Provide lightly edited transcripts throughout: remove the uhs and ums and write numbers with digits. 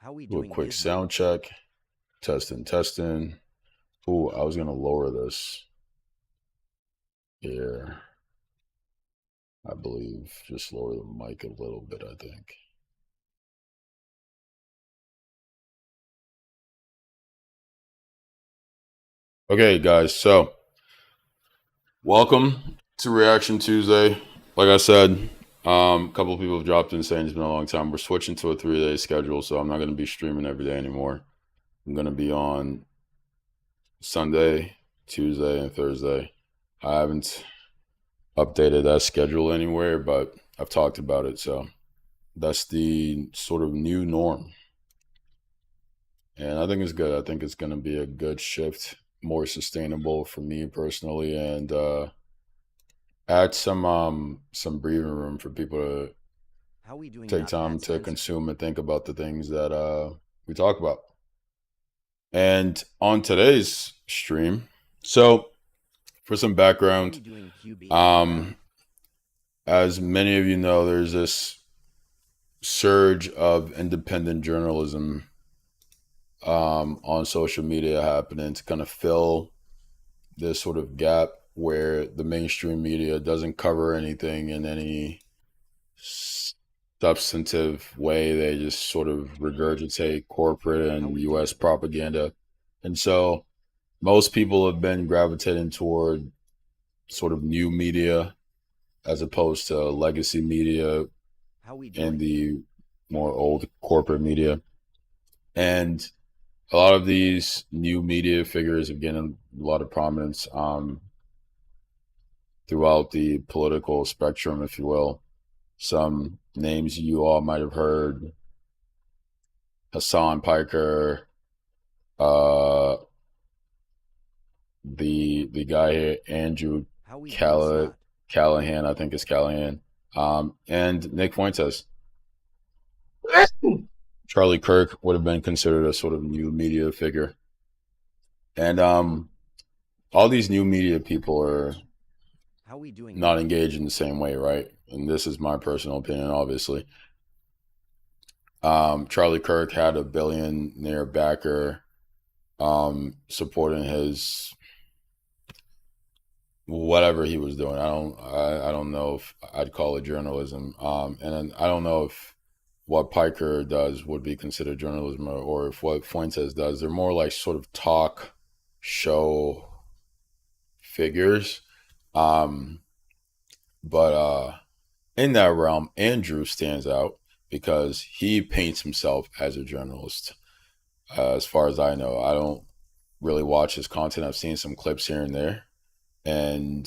Do a quick sound check. Testing, testing. Ooh, I was gonna lower this here. I believe just lower the mic a little bit, I think. Okay, guys, so welcome to Reaction Tuesday. Like I said, a couple of people have dropped in saying it's been a long time. We're switching to a 3-day schedule, so I'm not going to be streaming every day anymore. I'm going to be on Sunday, Tuesday, and Thursday. I haven't updated that schedule anywhere, but I've talked about it, so that's the sort of new norm. And I think it's good. I think it's going to be a good shift, more sustainable for me personally, and add some breathing room for people to take time to consume and think about the things that we talk about. And on today's stream, so for some background, as many of you know, there's this surge of independent journalism on social media happening to kind of fill this sort of gap where the mainstream media doesn't cover anything in any substantive way. They just sort of regurgitate corporate and US propaganda. And so most people have been gravitating toward sort of new media as opposed to legacy media and the more old corporate media. And a lot of these new media figures have gained a lot of prominence throughout the political spectrum, if you will. Some names you all might have heard: Hassan Piker, the guy here, Andrew Callahan, I think it's Callahan, and Nick Fuentes. Charlie Kirk would have been considered a sort of new media figure. And all these new media people are not engaged in the same way, right? And this is my personal opinion, obviously. Charlie Kirk had a billionaire backer supporting his whatever he was doing. I don't know if I'd call it journalism. And I don't know if what Piker does would be considered journalism, or if what Fuentes does. They're more like sort of talk show figures. But in that realm, Andrew stands out because he paints himself as a journalist. As far as I know, I don't really watch his content. I've seen some clips here and there. And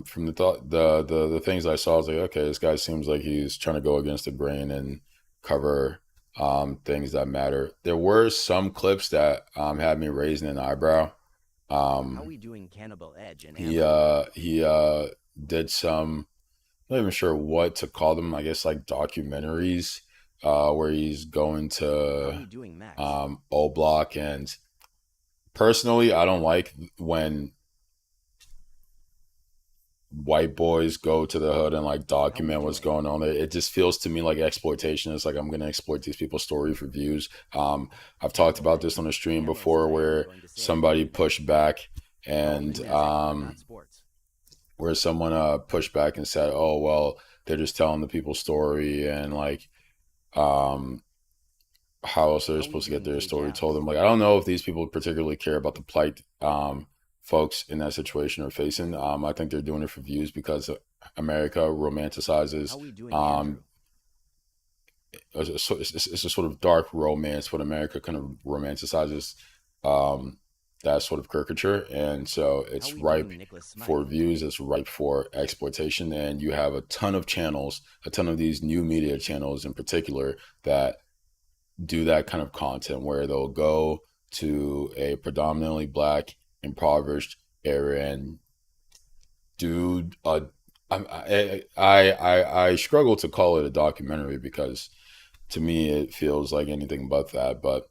from the things I saw, I was like, okay, this guy seems like he's trying to go against the grain and cover things that matter. There were some clips that had me raising an eyebrow. He did some, I'm not even sure what to call them, I guess like documentaries, where he's going to O Block. And personally, I don't like when white boys go to the hood and like document what's going on. It just feels to me like exploitation. It's like, I'm going to exploit these people's story for views. I've talked about this on a stream before where somebody pushed back and where someone pushed back and said, oh, well, they're just telling the people's story, and like how else are they supposed to get their story told them? Like, I don't know if these people particularly care about the plight folks in that situation are facing. I think they're doing it for views because America romanticizes. It's a sort of dark romance, but America kind of romanticizes that sort of caricature, and so it's ripe for views. It's ripe for exploitation, and you have a ton of channels, a ton of these new media channels in particular, that do that kind of content where they'll go to a predominantly Black, impoverished area and do I struggle to call it a documentary because to me it feels like anything but that. But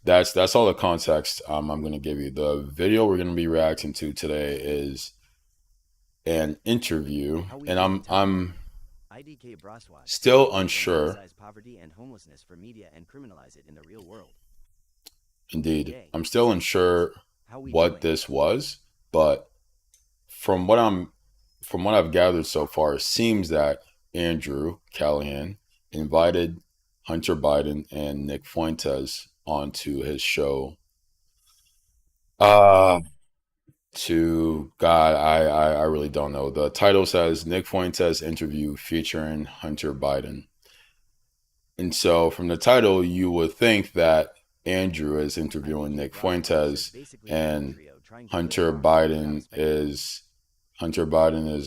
that's all the context I'm going to give you. The video we're going to be reacting to today is an interview, and I'm Still unsure. Poverty and homelessness for media and criminalize it in the real world. Indeed. I'm still unsure what this was, but from what I've gathered so far, it seems that Andrew Callahan invited Hunter Biden and Nick Fuentes onto his show. I really don't know. The title says Nick Fuentes interview featuring Hunter Biden. And so from the title, you would think that Andrew is interviewing Nick Fuentes and Hunter Biden is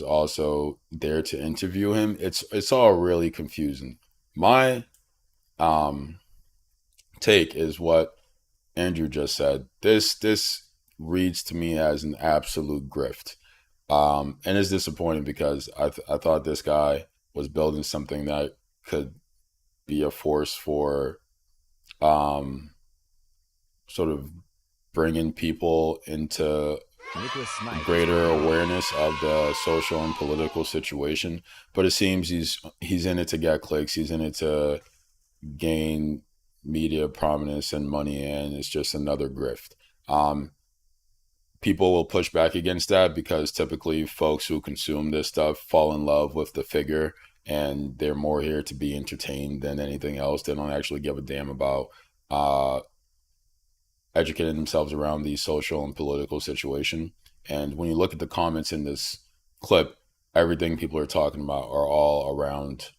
also there to interview him. It's all really confusing. My take is what Andrew just said. This reads to me as an absolute grift. And it's disappointing because I thought this guy was building something that could be a force for sort of bringing people into greater awareness of the social and political situation. But it seems he's in it to get clicks. He's in it to gain media prominence and money, and it's just another grift. People will push back against that because typically folks who consume this stuff fall in love with the figure, and they're more here to be entertained than anything else. They don't actually give a damn about educating themselves around the social and political situation. And when you look at the comments in this clip, everything people are talking about are all around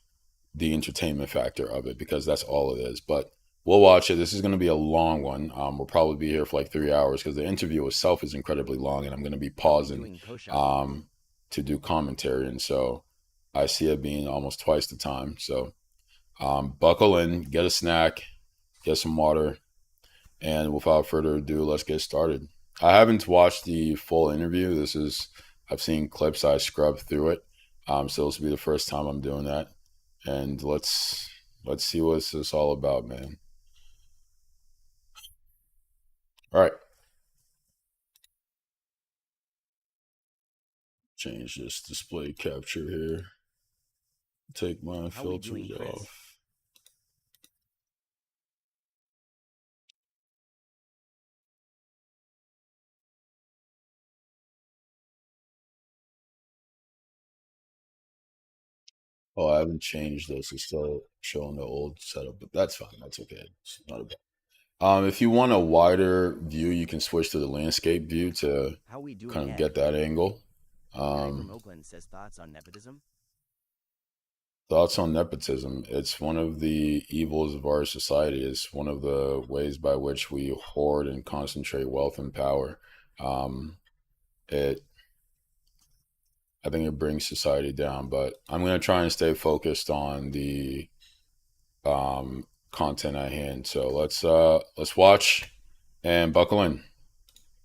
the entertainment factor of it, because that's all it is. But we'll watch it. This is going to be a long one. We'll probably be here for like 3 hours because the interview itself is incredibly long, and I'm going to be pausing to do commentary. And so I see it being almost twice the time. So buckle in, get a snack, get some water, and without further ado, let's get started. I haven't watched the full interview. I've seen clips. I scrubbed through it. So this will be the first time I'm doing that. And let's see what this is all about, man. All right. Change this display capture here. Take my filters off. Oh, I haven't changed this. It's still showing the old setup, but that's fine. That's okay. It's not a bad. If you want a wider view, you can switch to the landscape view to kind of get that angle. Oakland says thoughts on nepotism. Thoughts on nepotism. It's one of the evils of our society. It's one of the ways by which we hoard and concentrate wealth and power. I think it brings society down, but I'm going to try and stay focused on the content at hand. So let's watch and buckle in.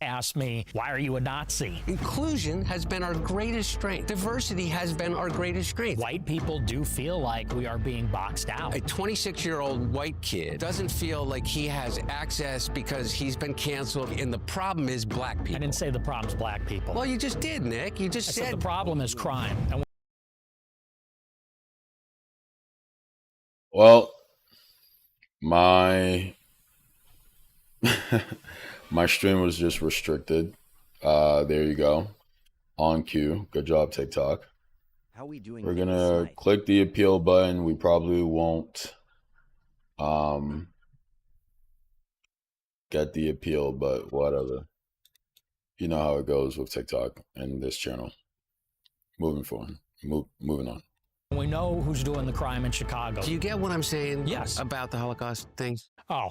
Asked me, why are you a Nazi? Inclusion has been our greatest strength. Diversity has been our greatest strength. White people do feel like we are being boxed out. A 26-year-old white kid doesn't feel like he has access because he's been canceled, and the problem is black people. I didn't say the problem's black people. Well, you just did, Nick. You just said the problem is crime. And well, my my stream was just restricted. There you go. On cue. Good job, TikTok. How we doing? We're gonna click the appeal button. We probably won't get the appeal, but whatever. You know how it goes with TikTok and this channel. Moving on. we know who's doing the crime in Chicago. Do you get what I'm saying? Yes. About the Holocaust thing? Oh,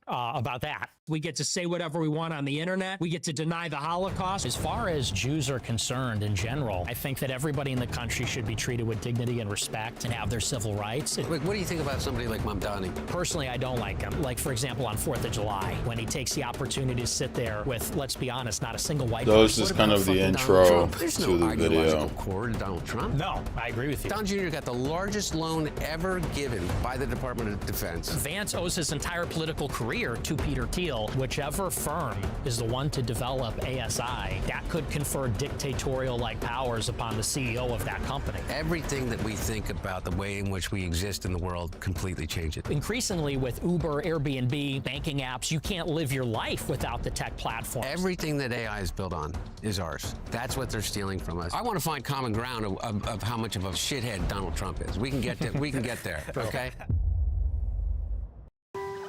about that. We get to say whatever we want on the internet. We get to deny the Holocaust. As far as Jews are concerned in general, I think that everybody in the country should be treated with dignity and respect and have their civil rights. Wait, what do you think about somebody like Mamdani? Personally, I don't like him. Like, for example, on 4th of July, when he takes the opportunity to sit there with, let's be honest, not a single white person. This is kind of the intro to the video. Core to Donald Trump. No, I agree with you. Don Jr. got the largest loan ever given by the Department of Defense. Vance owes his entire political career career to Peter Thiel. Whichever firm is the one to develop ASI, that could confer dictatorial-like powers upon the CEO of that company. Everything that we think about the way in which we exist in the world completely changes. Increasingly with Uber, Airbnb, banking apps, you can't live your life without the tech platform. Everything that AI is built on is ours. That's what they're stealing from us. I want to find common ground of how much of a shithead Donald Trump is. We can get there, okay?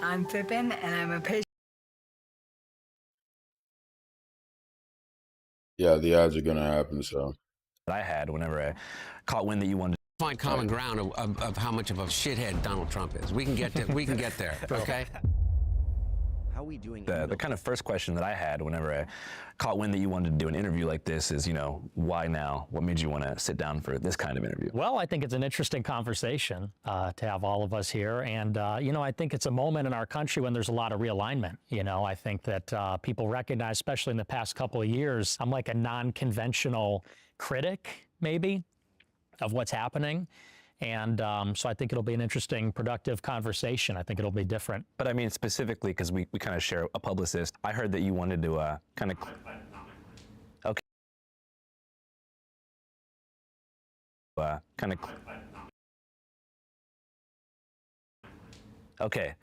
I'm Pippin, and I'm a patient. Yeah, the ads are going to happen, so. I had whenever I caught wind that you wanted to find common ground of how much of a shithead Donald Trump is. We can get there, okay? How are we doing? The kind of first question that I had whenever I caught wind that you wanted to do an interview like this is, you know, why now? What made you want to sit down for this kind of interview? Well, I think it's an interesting conversation to have all of us here. And, you know, I think it's a moment in our country when there's a lot of realignment. You know, I think that people recognize, especially in the past couple of years, I'm like a non-conventional critic, maybe, of what's happening. And so I think it'll be an interesting, productive conversation. I think it'll be different. But I mean, specifically, because we kind of share a publicist, I heard that you wanted to kind of... Okay. Okay.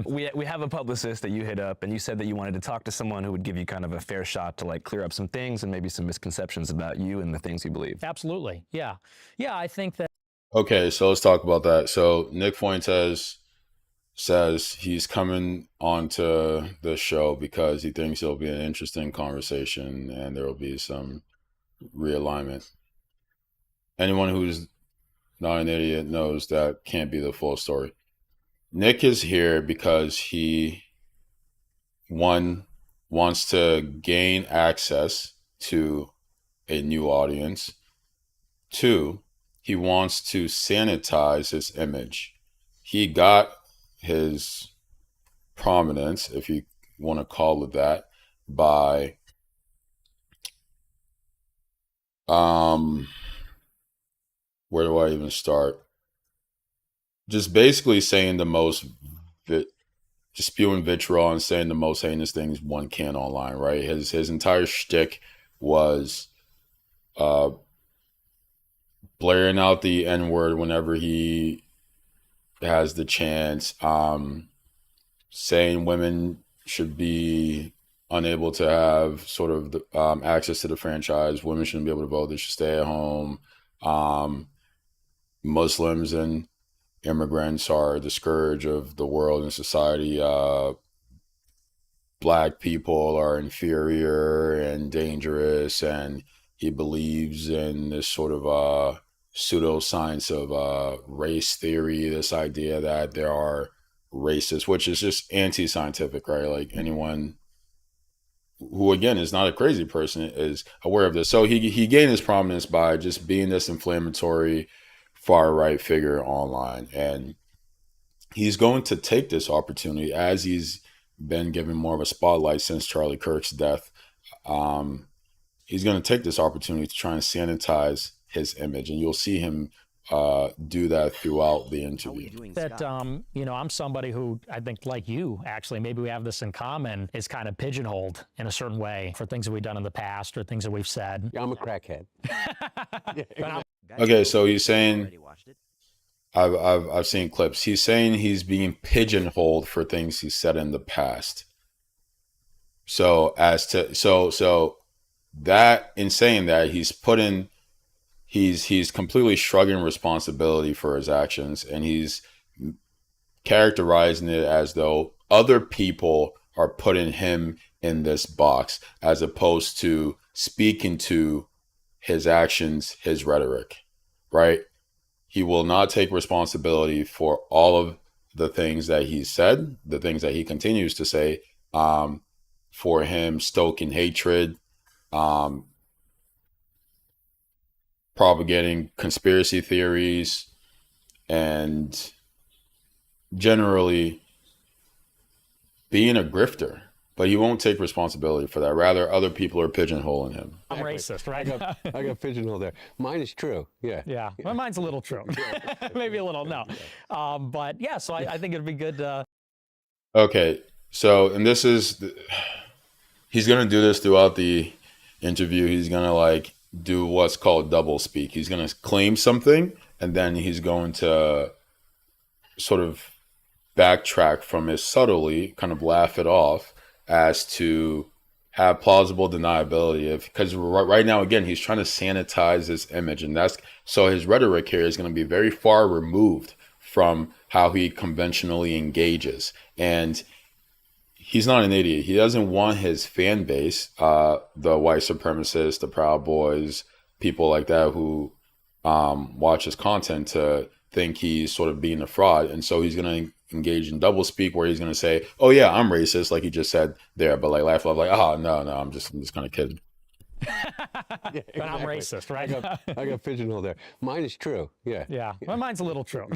we have a publicist that you hit up, and you said that you wanted to talk to someone who would give you kind of a fair shot to like clear up some things and maybe some misconceptions about you and the things you believe. Absolutely. Yeah. Yeah, I think that. Okay, so let's talk about that. So Nick Fuentes says he's coming onto the show because he thinks it'll be an interesting conversation and there will be some realignment. Anyone who's not an idiot knows that can't be the full story. Nick is here because he, one, wants to gain access to a new audience. Two, he wants to sanitize his image. He got his prominence, if you want to call it that, by where do I even start? Just basically saying the most, just spewing vitriol and saying the most heinous things one can online, right? His entire shtick was blaring out the N-word whenever he has the chance, saying women should be unable to have sort of the, access to the franchise. Women shouldn't be able to vote. They should stay at home. Muslims and immigrants are the scourge of the world and society. Black people are inferior and dangerous, and he believes in this sort of pseudoscience of race theory, this idea that there are racists, which is just anti-scientific, right? Like anyone who, again, is not a crazy person is aware of this. So he gained his prominence by just being this inflammatory far-right figure online. And he's going to take this opportunity, as he's been given more of a spotlight since Charlie Kirk's death. He's going to take this opportunity to try and sanitize his image, and you'll see him do that throughout the interview. That, you know, I'm somebody who, I think like you, actually, maybe we have this in common, is kind of pigeonholed in a certain way for things that we've done in the past or things that we've said. Yeah, I'm a crackhead. Okay, so he's saying, I've seen clips. He's saying he's being pigeonholed for things he said in the past. So that, in saying that, he's completely shrugging responsibility for his actions, and he's characterizing it as though other people are putting him in this box, as opposed to speaking to his actions, his rhetoric, right? He will not take responsibility for all of the things that he said, the things that he continues to say, for him stoking hatred, propagating conspiracy theories, and generally being a grifter. But he won't take responsibility for that. Rather, other people are pigeonholing him. I'm racist, right? I got pigeonholed there. Mine is true. Yeah. Yeah. Well, mine's a little true. Maybe a little, no. But yeah, so I think it'd be good. Okay. So, and this is, he's going to do this throughout the interview. He's going to like do what's called double speak. He's going to claim something and then he's going to sort of backtrack from it subtly, kind of laugh it off as to have plausible deniability. Because right now, again, he's trying to sanitize his image. And that's, so his rhetoric here is going to be very far removed from how he conventionally engages. And he's not an idiot. He doesn't want his fan base, the white supremacists, the Proud Boys, people like that who watch his content to think he's sort of being a fraud. And so he's going to engage in double speak where he's going to say, oh yeah, I'm racist, like he just said there, but like laugh like, oh no, I'm just kind of kidding. Yeah, But I'm racist, right? I got pigeonholed there. Mine is true. Yeah. Yeah, well, mine's a little true.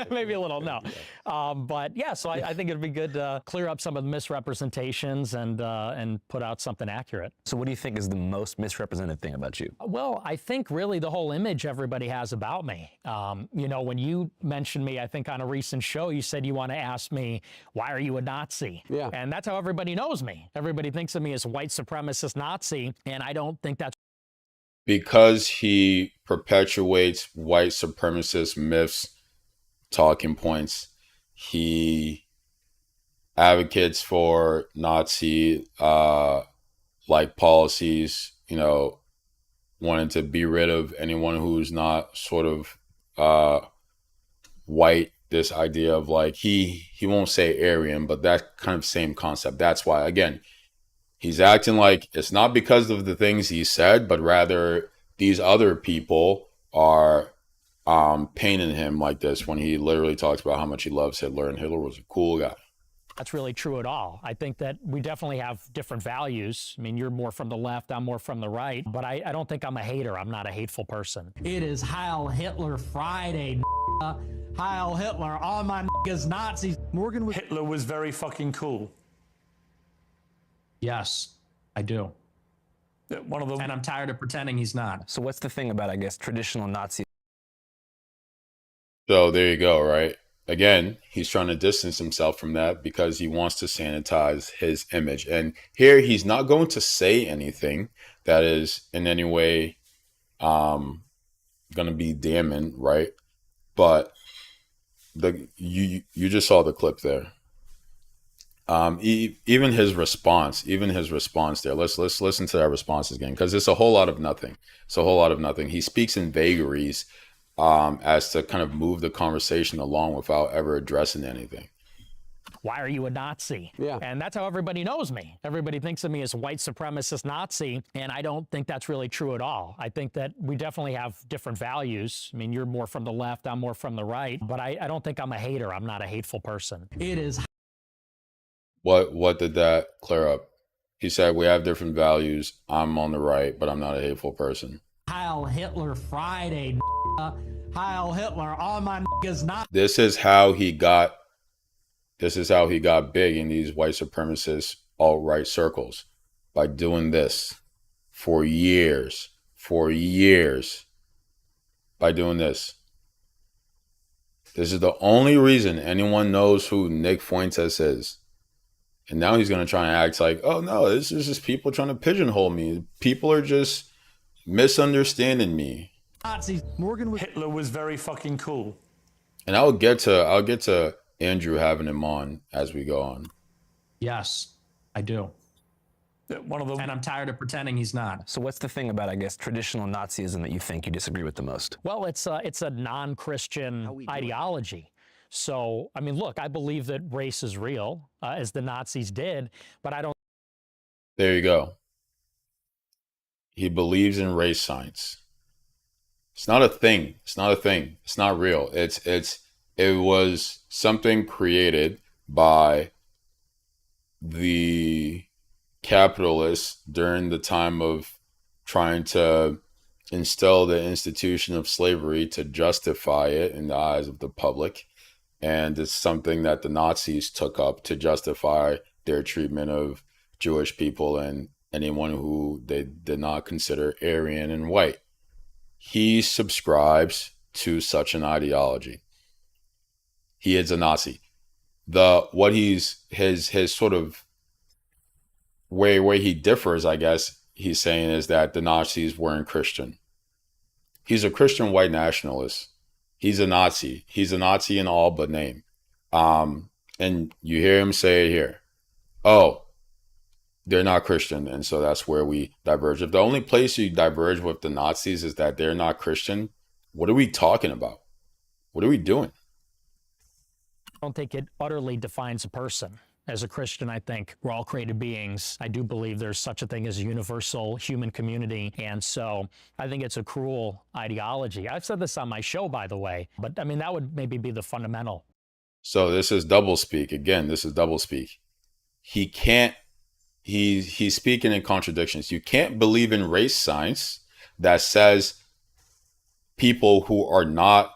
Maybe a little, no. But yeah, so I think it'd be good to clear up some of the misrepresentations and put out something accurate. So what do you think is the most misrepresented thing about you? Well, I think really the whole image everybody has about me. You know, when you mentioned me, I think on a recent show, you said you want to ask me, why are you a Nazi? Yeah. And that's how everybody knows me. Everybody thinks of me as a white supremacist Nazi, and I don't think that's Because he perpetuates white supremacist myths, talking points, he advocates for Nazi like policies, you know, wanting to be rid of anyone who's not sort of white. This idea of like he won't say Aryan, but that kind of same concept. That's why, again, he's acting like it's not because of the things he said, but rather these other people are painting him like this when he literally talks about how much he loves Hitler and Hitler was a cool guy. that's really true at all. I think that we definitely have different values. I mean, you're more from the left, I'm more from the right, but I don't think I'm a hater. I'm not a hateful person. It is Heil Hitler Friday, Heil Hitler, all my niggas Nazis. Hitler was very fucking cool. Yes, I do. One of the And I'm tired of pretending he's not. So what's the thing about, I guess, traditional Nazi? So there you go, right? Again, he's trying to distance himself from that because he wants to sanitize his image. And here he's not going to say anything that is in any way going to be damning, right? But you just saw the clip there. Even his response there. Let's listen to that response again, because it's a whole lot of nothing. It's a whole lot of nothing. He speaks in vagaries as to kind of move the conversation along without ever addressing anything. Why are you a Nazi? Yeah. And that's how everybody knows me. Everybody thinks of me as a white supremacist Nazi, and I don't think that's really true at all. I think that we definitely have different values. I mean, you're more from the left, I'm more from the right, but I don't think I'm a hater. I'm not a hateful person. It is. What did that clear up? He said we have different values. I'm on the right, but I'm not a hateful person. Heil Hitler Friday, Heil Hitler, all my niggas not. This is how he got big in these white supremacist alt-right circles, by doing this for years, by doing this. This is the only reason anyone knows who Nick Fuentes is. And now he's going to try and act like, oh no, this is just people trying to pigeonhole me. People are just misunderstanding me. Nazis. Hitler was very fucking cool. And I'll get to Andrew having him on as we go on. Yes, I do. One of the And I'm tired of pretending he's not. So what's the thing about, I guess, traditional Nazism that you think you disagree with the most? Well, it's a non-Christian ideology. So, I mean, look, I believe that race is real, as the Nazis did, but I don't. There you go. He believes in race science. It's not a thing. It's not a thing. It's not real. It was something created by the capitalists during the time of trying to instill the institution of slavery to justify it in the eyes of the public. And it's something that the Nazis took up to justify their treatment of Jewish people and anyone who they did not consider Aryan and white. He subscribes to such an ideology. He is a Nazi. what his sort of where he differs, I guess he's saying, is that the Nazis weren't Christian. He's a Christian white nationalist. He's a Nazi. He's a Nazi in all but name. And you hear him say it here. Oh, they're not Christian. And so that's where we diverge. If the only place you diverge with the Nazis is that they're not Christian, what are we talking about? What are we doing? I don't think it utterly defines a person. As a Christian, I think we're all created beings. I do believe there's such a thing as a universal human community. And so I think it's a cruel ideology. I've said this on my show, by the way, but I mean, that would maybe be the fundamental. So this is doublespeak. Again, this is doublespeak. He can't, he's speaking in contradictions. You can't believe in race science that says people who are not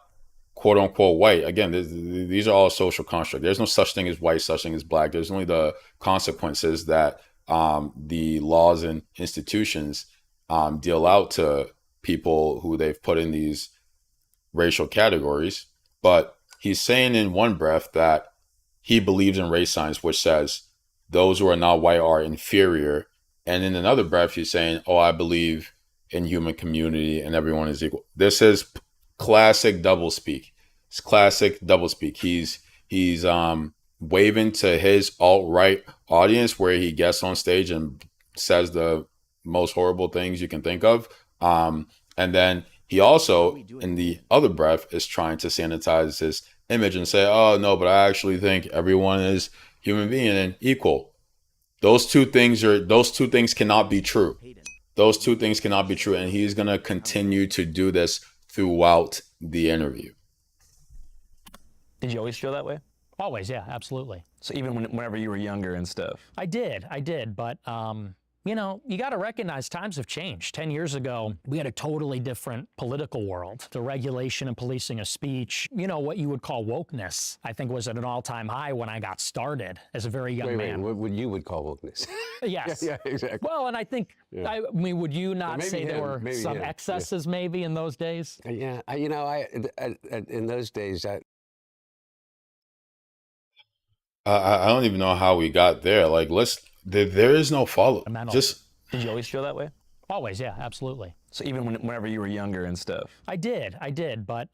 quote unquote white. Again, these are all social constructs. There's no such thing as white, such thing as black. There's only the consequences that the laws and institutions deal out to people who they've put in these racial categories. But he's saying in one breath that he believes in race science, which says those who are not white are inferior. And in another breath, he's saying, oh, I believe in human community and everyone is equal. This is classic doublespeak. It's classic doublespeak. He's waving to his alt-right audience where he gets on stage and says the most horrible things you can think of. And then he also, in the other breath, is trying to sanitize his image and say, oh, no, but I actually think everyone is human being and equal. Those two things cannot be true. Those two things cannot be true. And he's going to continue to do this throughout the interview. Did you always feel that way? Always, yeah, absolutely. So even whenever you were younger and stuff? I did, but you know, you got to recognize times have changed. 10 years ago, we had a totally different political world. The regulation and policing of speech, you know, what you would call wokeness, I think was at an all-time high when I got started as a very young man. What you would call wokeness? Yes. Yeah, exactly. Well, and I think, I mean, would you not say there were some excesses maybe in those days? Yeah, in those days, I don't even know how we got there. Like, there is no follow. Just Did you always feel that way? Always, yeah, absolutely. So even whenever you were younger and stuff? I did, but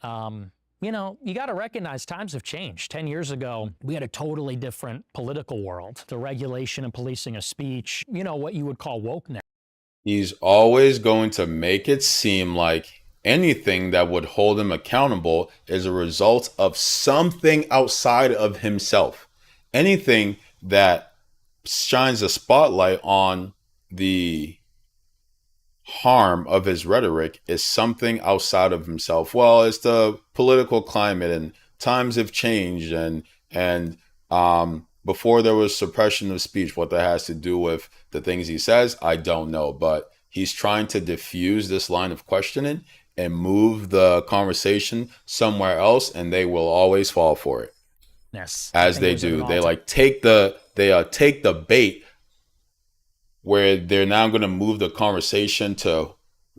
you know, you got to recognize times have changed. 10 years ago, we had a totally different political world. The regulation and policing of speech, you know, what you would call wokeness. He's always going to make it seem like anything that would hold him accountable is a result of something outside of himself. Anything that shines a spotlight on the harm of his rhetoric is something outside of himself. Well, it's the political climate and times have changed, and before there was suppression of speech. What that has to do with the things he says, I don't know, but he's trying to diffuse this line of questioning and move the conversation somewhere else, and they will always fall for it. As they do. They like take the bait where they're now going to move the conversation to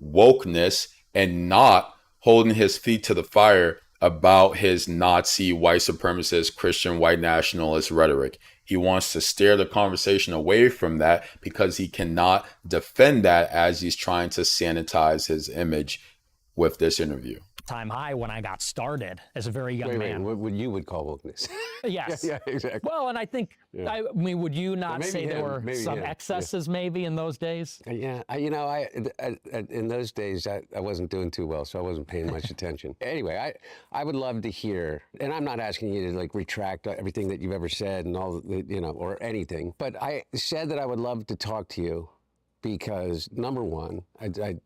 wokeness and not holding his feet to the fire about his Nazi, white supremacist, Christian, white nationalist rhetoric. He wants to steer the conversation away from that because he cannot defend that as he's trying to sanitize his image with this interview. Time high when I got started as a very young man. What you would call wokeness? Yes. Yeah, exactly. Well, and I think, I mean, would you not say there were some excesses maybe in those days? Yeah, in those days, I wasn't doing too well, so I wasn't paying much attention. Anyway, I would love to hear, and I'm not asking you to like retract everything that you've ever said and all, or anything, but I said that I would love to talk to you because number one, I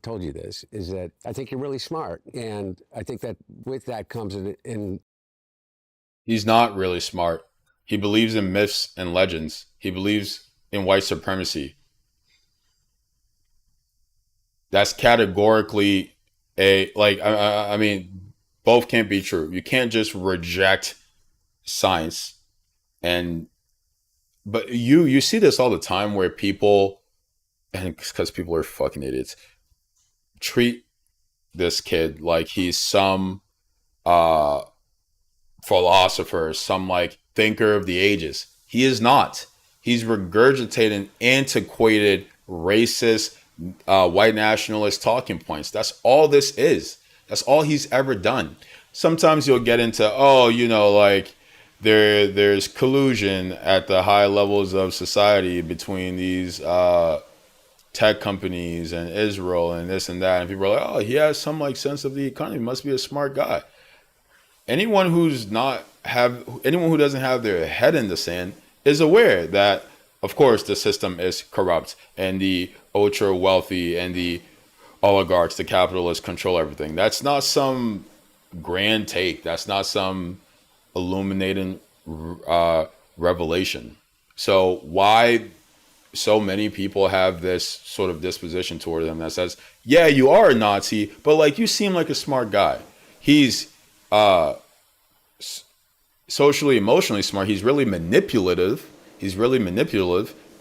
told you this, is that I think you're really smart. And I think that with that comes in. He's not really smart. He believes in myths and legends. He believes in white supremacy. That's categorically I mean, both can't be true. You can't just reject science. But you see this all the time where people, and because people are fucking idiots, treat this kid like he's some philosopher, some like thinker of the ages. He is not. He's regurgitating antiquated, racist, white nationalist talking points. That's all this is. That's all he's ever done. Sometimes you'll get into, like there's collusion at the high levels of society between these tech companies and Israel and this and that. And people are like, oh, he has some like sense of the economy. He must be a smart guy. Anyone who doesn't have their head in the sand is aware that, of course, the system is corrupt and the ultra wealthy and the oligarchs, the capitalists control everything. That's not some grand take. That's not some illuminating revelation. So why so many people have this sort of disposition toward them that says, yeah, you are a Nazi, but like you seem like a smart guy. He's socially, emotionally smart. He's really manipulative.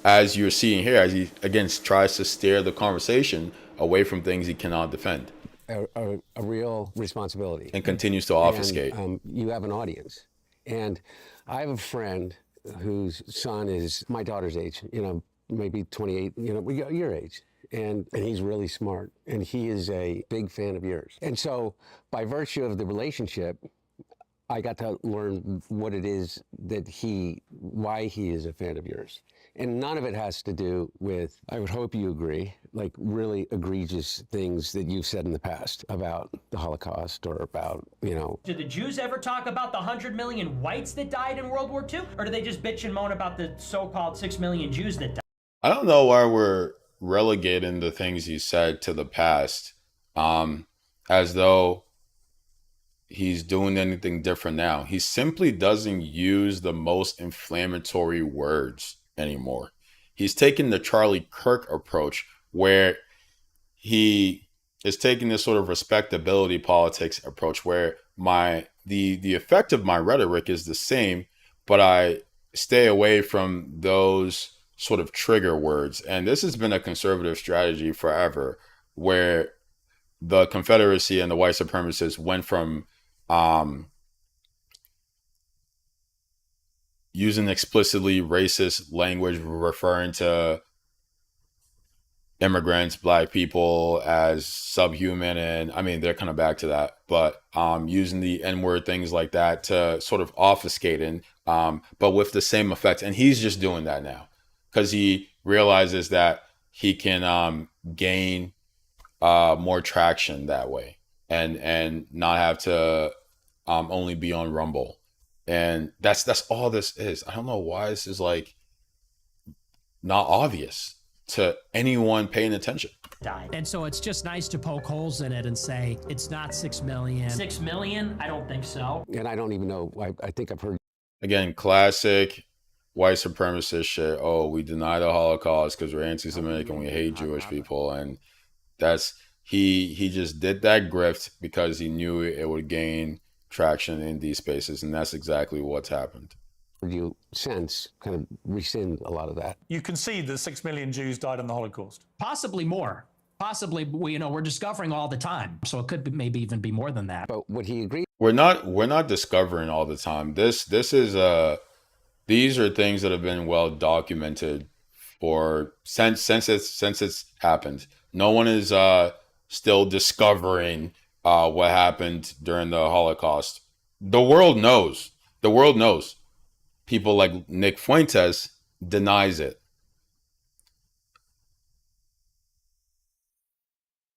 As you're seeing here, as he again tries to steer the conversation away from things he cannot defend. A real responsibility. And continues to obfuscate. And, you have an audience. And I have a friend whose son is my daughter's age, maybe 28, your age. And he's really smart. And he is a big fan of yours. And so by virtue of the relationship, I got to learn what it is why he is a fan of yours. And none of it has to do with, I would hope you agree, like really egregious things that you've said in the past about the Holocaust or about, Do the Jews ever talk about the 100 million whites that died in World War II? Or do they just bitch and moan about the so-called 6 million Jews that died? I don't know why we're relegating the things he said to the past, as though he's doing anything different now. He simply doesn't use the most inflammatory words anymore. He's taking the Charlie Kirk approach where he is taking this sort of respectability politics approach where the effect of my rhetoric is the same, but I stay away from those sort of trigger words. And this has been a conservative strategy forever, where the Confederacy and the white supremacists went from using explicitly racist language, referring to immigrants, black people as subhuman, and I mean they're kind of back to that, but using the N-word, things like that, to sort of obfuscate, and but with the same effect. And he's just doing that now because he realizes that he can gain more traction that way, and not have to only be on Rumble. And that's all this is. I don't know why this is like not obvious to anyone paying attention. Died. And so it's just nice to poke holes in it and say it's not 6 million. 6 million? I don't think so. And I don't even know. I think I've heard. Again, classic white supremacist shit. Oh, we deny the Holocaust because we're anti-Semitic and we hate Jewish people. And that's he just did that grift because he knew it would gain traction in these spaces, and that's exactly what's happened. Would you sense kind of rescind a lot of that? You concede that 6 million Jews died in the Holocaust. Possibly more. Possibly, we're discovering all the time. So it could maybe even be more than that. But would he agree? We're not discovering all the time. This is these are things that have been well documented for since it's happened. No one is still discovering what happened during the Holocaust. The world knows. The world knows. People like Nick Fuentes denies it.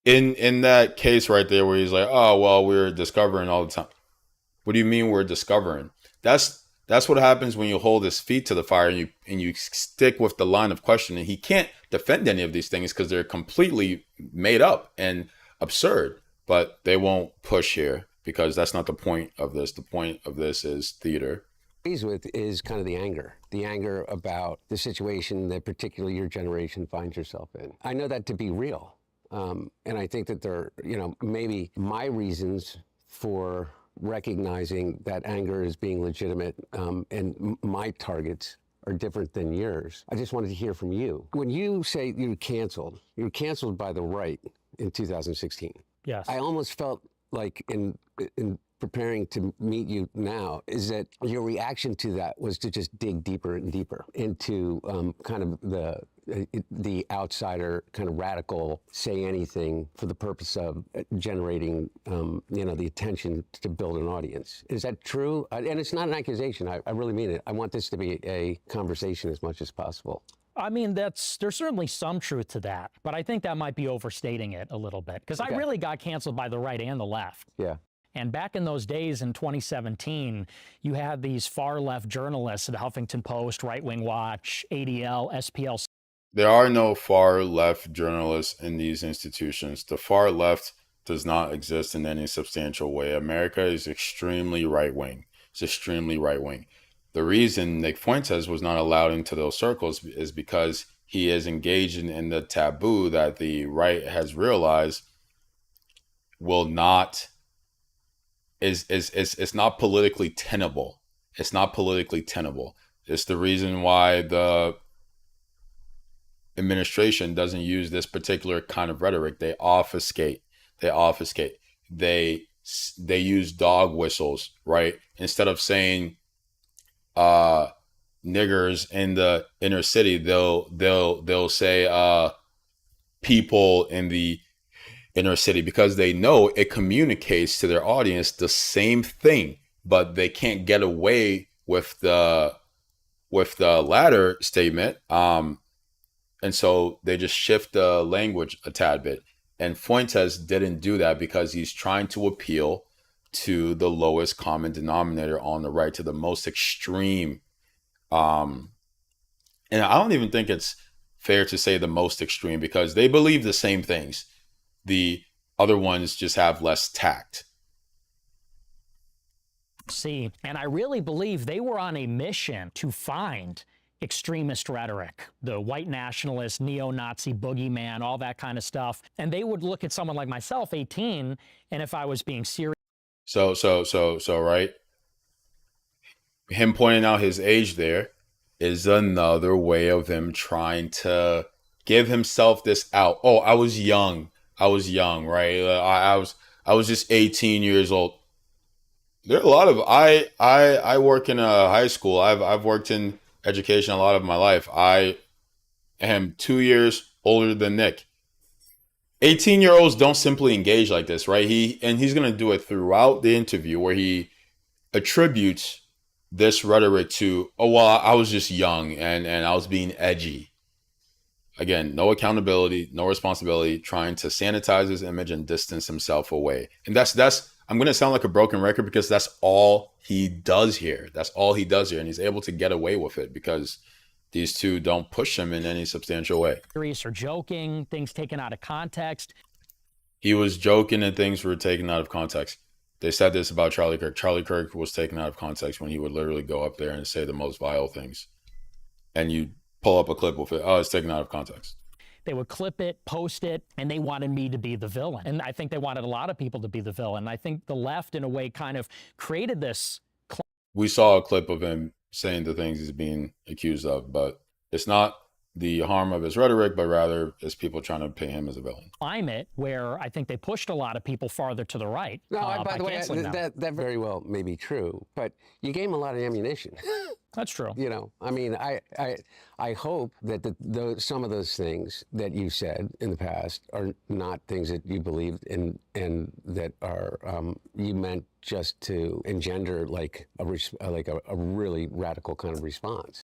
In that case right there where he's like, oh, well, we're discovering all the time. What do you mean we're discovering? That's what happens when you hold his feet to the fire and you stick with the line of questioning. He can't defend any of these things because they're completely made up and absurd. But they won't push here because that's not the point of this. The point of this is theater. With is kind of the anger about the situation that particularly your generation finds yourself in. I know that to be real. And I think that there, maybe my reasons for recognizing that anger as being legitimate and my targets are different than yours. I just wanted to hear from you. When you say you were canceled by the right in 2016. Yes. I almost felt like in preparing to meet you now is that your reaction to that was to just dig deeper and deeper into kind of the outsider, kind of radical, say anything for the purpose of generating, the attention to build an audience. Is that true? And it's not an accusation. I really mean it. I want this to be a conversation as much as possible. I mean, there's certainly some truth to that, but I think that might be overstating it a little bit, because I really got canceled by the right and the left. Yeah. And back in those days in 2017, you had these far-left journalists at Huffington Post, Right Wing Watch, ADL, SPL. There are no far left journalists in these institutions. The far left does not exist in any substantial way. America is extremely right wing. It's extremely right wing. The reason Nick Fuentes was not allowed into those circles is because he is engaged in the taboo that the right has realized will not it's not politically tenable. It's not politically tenable. It's the reason why the administration doesn't use this particular kind of rhetoric. They obfuscate. They use dog whistles, right? Instead of saying niggers in the inner city, they'll say people in the inner city, because they know it communicates to their audience the same thing, but they can't get away with the latter statement. And so they just shift the language a tad bit. And Fuentes didn't do that because he's trying to appeal to the lowest common denominator on the right, to the most extreme. And I don't even think it's fair to say the most extreme, because they believe the same things. The other ones just have less tact. See, and I really believe they were on a mission to find extremist rhetoric, the white nationalist, neo-Nazi boogeyman, all that kind of stuff. And they would look at someone like myself, 18, and if I was being serious. So, right? Him pointing out his age there is another way of him trying to give himself this out. Oh, I was young, right? I was just 18 years old. There are a lot of I work in a high school. I've worked in education a lot of my life. I am 2 years older than Nick. 18-year-olds don't simply engage like this, right? He's going to do it throughout the interview, where he attributes this rhetoric to, oh, well, I was just young and I was being edgy. Again, no accountability, no responsibility, trying to sanitize his image and distance himself away. And that's I'm going to sound like a broken record, because that's all he does here. And he's able to get away with it because these two don't push him in any substantial way. Serious or joking, things taken out of context. He was joking and things were taken out of context. They said this about Charlie Kirk. Charlie Kirk was taken out of context when he would literally go up there and say the most vile things. And you pull up a clip with it. Oh, it's taken out of context. They would clip it, post it, and they wanted me to be the villain. And I think they wanted a lot of people to be the villain. I think the left, in a way, kind of created this. We saw a clip of him saying the things he's being accused of, but it's not the harm of his rhetoric, but rather it's people trying to paint him as a villain. Climate where I think they pushed a lot of people farther to the right. No, by the way, that very well may be true, but you gave him a lot of ammunition. That's true. You know, I mean, I hope that some of those things that you said in the past are not things that you believed in, and that are you meant just to engender like a really radical kind of response.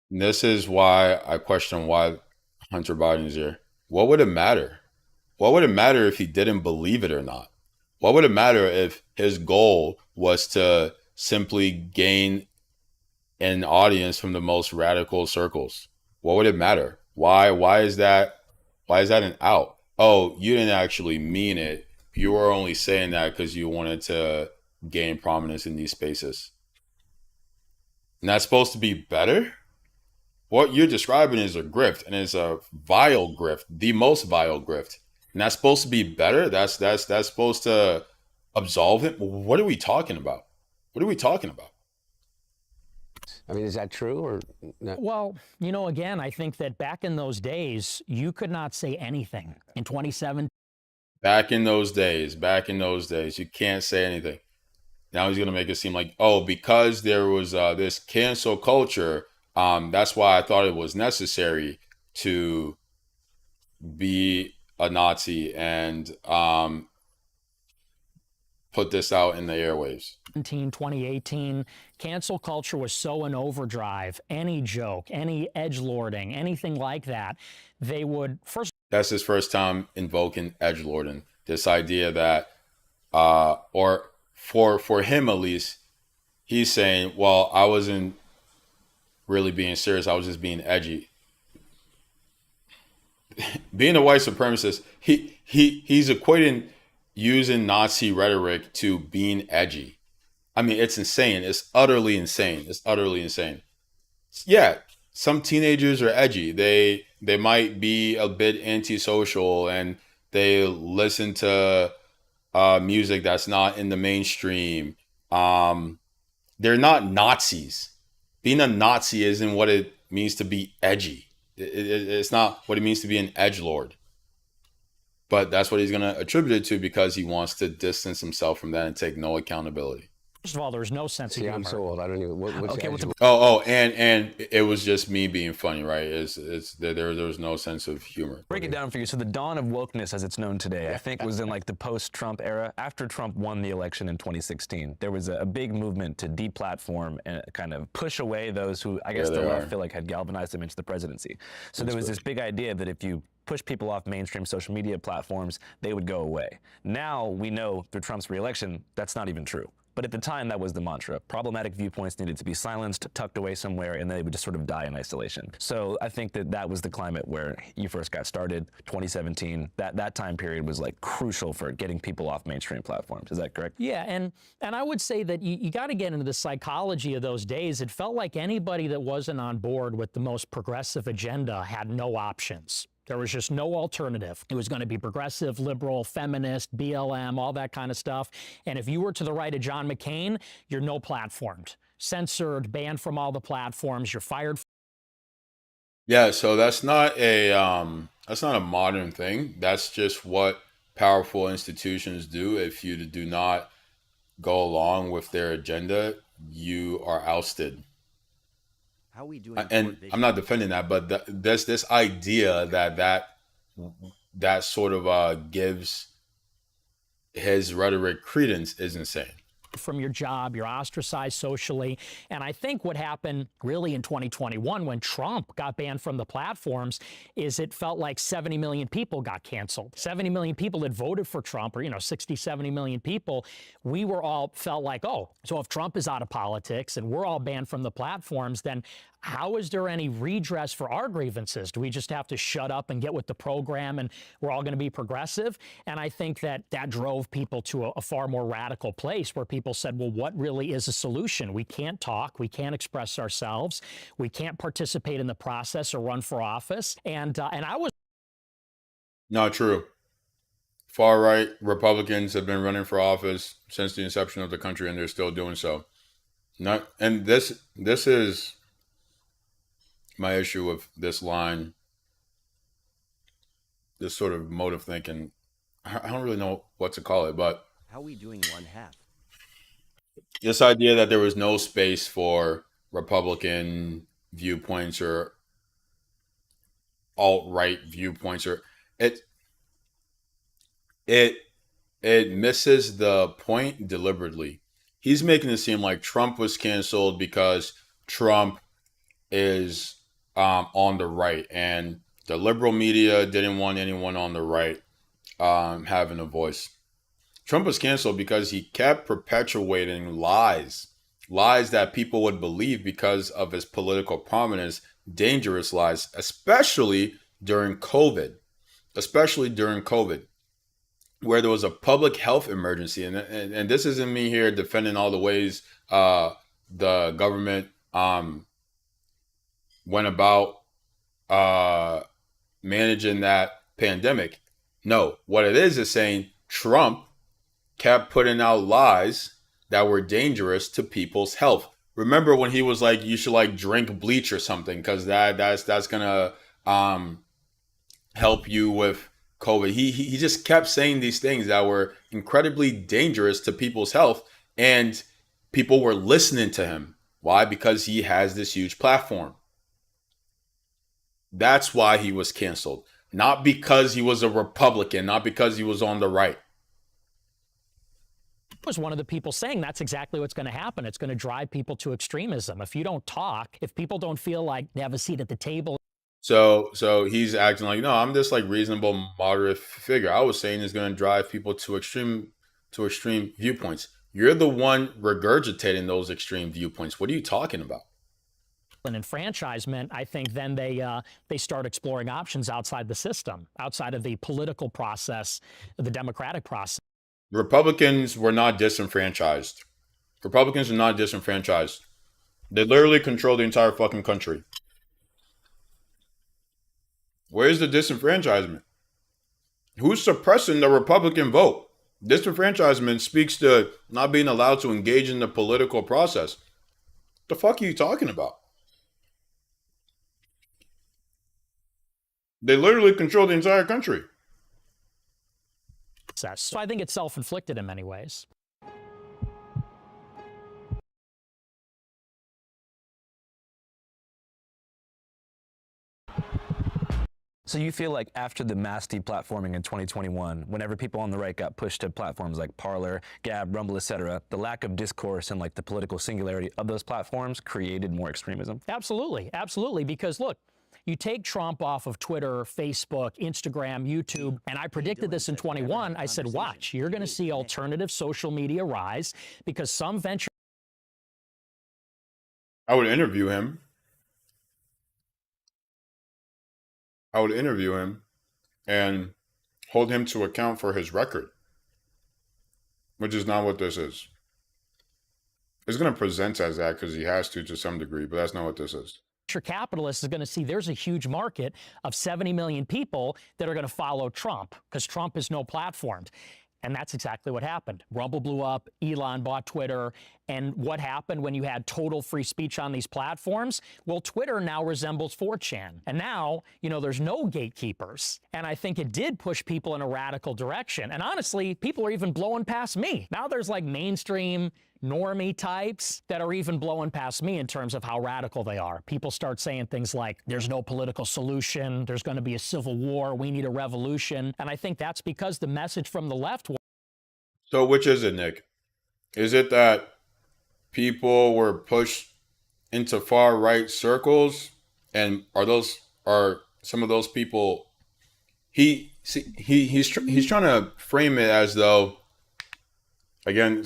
And this is why I question why Hunter Biden is here. What would it matter? What would it matter if he didn't believe it or not? What would it matter if his goal was to simply gain an audience from the most radical circles? What would it matter? Why is that an out? Oh, you didn't actually mean it. You were only saying that because you wanted to gain prominence in these spaces. And that's supposed to be better? What you're describing is a grift, and it's a vile grift, the most vile grift. And that's supposed to be better? That's supposed to absolve him? What are we talking about? What are we talking about? I mean, is that true or not? Well, you know, again, I think that back in those days, you could not say anything. In 2017, Back in those days, you can't say anything. Now he's gonna make it seem like, oh, because there was this cancel culture, that's why I thought it was necessary to be a Nazi and put this out in the airwaves. 2018, cancel culture was so in overdrive. Any joke, any edgelording, anything like that, they would first. That's his first time invoking edgelording. This idea that, or for him at least, he's saying, well, I wasn't really being serious. I was just being edgy. Being a white supremacist, he's equating using Nazi rhetoric to being edgy. I mean, it's insane. It's utterly insane. Yeah, some teenagers are edgy. They might be a bit antisocial and they listen to music that's not in the mainstream. They're not Nazis. Being a Nazi isn't what it means to be edgy. It's not what it means to be an edgelord. But that's what he's going to attribute it to because he wants to distance himself from that and take no accountability. First of all, there's no sense of humor. I'm so old. I don't even. What's Okay, and it was just me being funny, right? There was no sense of humor. break it down for you. So the dawn of wokeness, as it's known today, I think was in like the post-Trump era. After Trump won the election in 2016, there was a big movement to deplatform and kind of push away those who, I guess, the left feel like had galvanized them into the presidency. So there was this big idea that if you push people off mainstream social media platforms, they would go away. Now we know through Trump's reelection, that's not even true. But at the time, that was the mantra. Problematic viewpoints needed to be silenced, tucked away somewhere, and they would just sort of die in isolation. So I think that was the climate where you first got started, 2017. That time period was like crucial for getting people off mainstream platforms. Is that correct? Yeah, and I would say that you got to get into the psychology of those days. It felt like anybody that wasn't on board with the most progressive agenda had no options. There was just no alternative. It was going to be progressive, liberal, feminist, BLM, all that kind of stuff. And if you were to the right of John McCain, you're no platformed, censored, banned from all the platforms. You're fired. Yeah, so that's not a modern thing. That's just what powerful institutions do. If you do not go along with their agenda, you are ousted. How are we doing? And I'm not defending that, but there's this idea that sort of gives his rhetoric credence is insane. From your job, you're ostracized socially. And I think what happened really in 2021 when Trump got banned from the platforms is it felt like 70 million people got canceled. 70 million people that voted for Trump, or 60, 70 million people, we were all felt like, oh, so if Trump is out of politics and we're all banned from the platforms, then how is there any redress for our grievances? Do we just have to shut up and get with the program and we're all going to be progressive? And I think that drove people to a far more radical place where people said, well, what really is a solution? We can't talk. We can't express ourselves. We can't participate in the process or run for office. And I was. Not true. Far right Republicans have been running for office since the inception of the country, and they're still doing so. And this is my issue with this line, this sort of mode of thinking. I don't really know what to call it, but How are we doing one half? this idea that there was no space for Republican viewpoints or alt-right viewpoints, or it misses the point deliberately. He's making it seem like Trump was canceled because Trump is on the right, and the liberal media didn't want anyone on the right having a voice. Trump was canceled because he kept perpetuating lies that people would believe because of his political prominence, dangerous lies, especially during COVID, where there was a public health emergency. And this isn't me here defending all the ways the government went about managing that pandemic. No, what it is saying Trump kept putting out lies that were dangerous to people's health. Remember when he was like, you should like drink bleach or something because that's gonna help you with COVID. He just kept saying these things that were incredibly dangerous to people's health, and people were listening to him. Why? Because he has this huge platform. That's why he was canceled. Not because he was a Republican, not because he was on the right. Was one of the people saying that's exactly what's going to happen. It's going to drive people to extremism. If you don't talk, if people don't feel like they have a seat at the table. So he's acting like, no, I'm this like reasonable, moderate figure. I was saying it's going to drive people to extreme viewpoints. You're the one regurgitating those extreme viewpoints. What are you talking about? And enfranchisement, I think then they start exploring options outside the system, outside of the political process, the democratic process. Republicans were not disenfranchised. Republicans are not disenfranchised. They literally control the entire fucking country. Where's the disenfranchisement? Who's suppressing the Republican vote? Disenfranchisement speaks to not being allowed to engage in the political process. The fuck are you talking about? They literally control the entire country. So I think it's self-inflicted in many ways. So you feel like after the mass deplatforming in 2021, whenever people on the right got pushed to platforms like Parler, Gab, Rumble, etc., the lack of discourse and like the political singularity of those platforms created more extremism? Absolutely, absolutely. Because look, you take Trump off of Twitter, Facebook, Instagram, YouTube, and I predicted this in 21. I said, watch, you're going to see alternative social media rise because some venture. I would interview him. And hold him to account for his record, which is not what this is. It's going to present as that because he has to some degree, but that's not what this is. Capitalist is going to see there's a huge market of 70 million people that are going to follow Trump because Trump is no platformed. And that's exactly what happened. Rumble blew up, Elon bought Twitter, and what happened when you had total free speech on these platforms? Well, Twitter now resembles 4chan. And now, there's no gatekeepers. And I think it did push people in a radical direction. And honestly, people are even blowing past me. Now there's like mainstream normie types that are even blowing past me in terms of how radical they are. People start saying things like, there's no political solution, there's going to be a civil war, we need a revolution. And I think that's because the message from the left. So which is it, Nick? Is it that people were pushed into far right circles, and are some of those people? He's trying to frame it as though, again,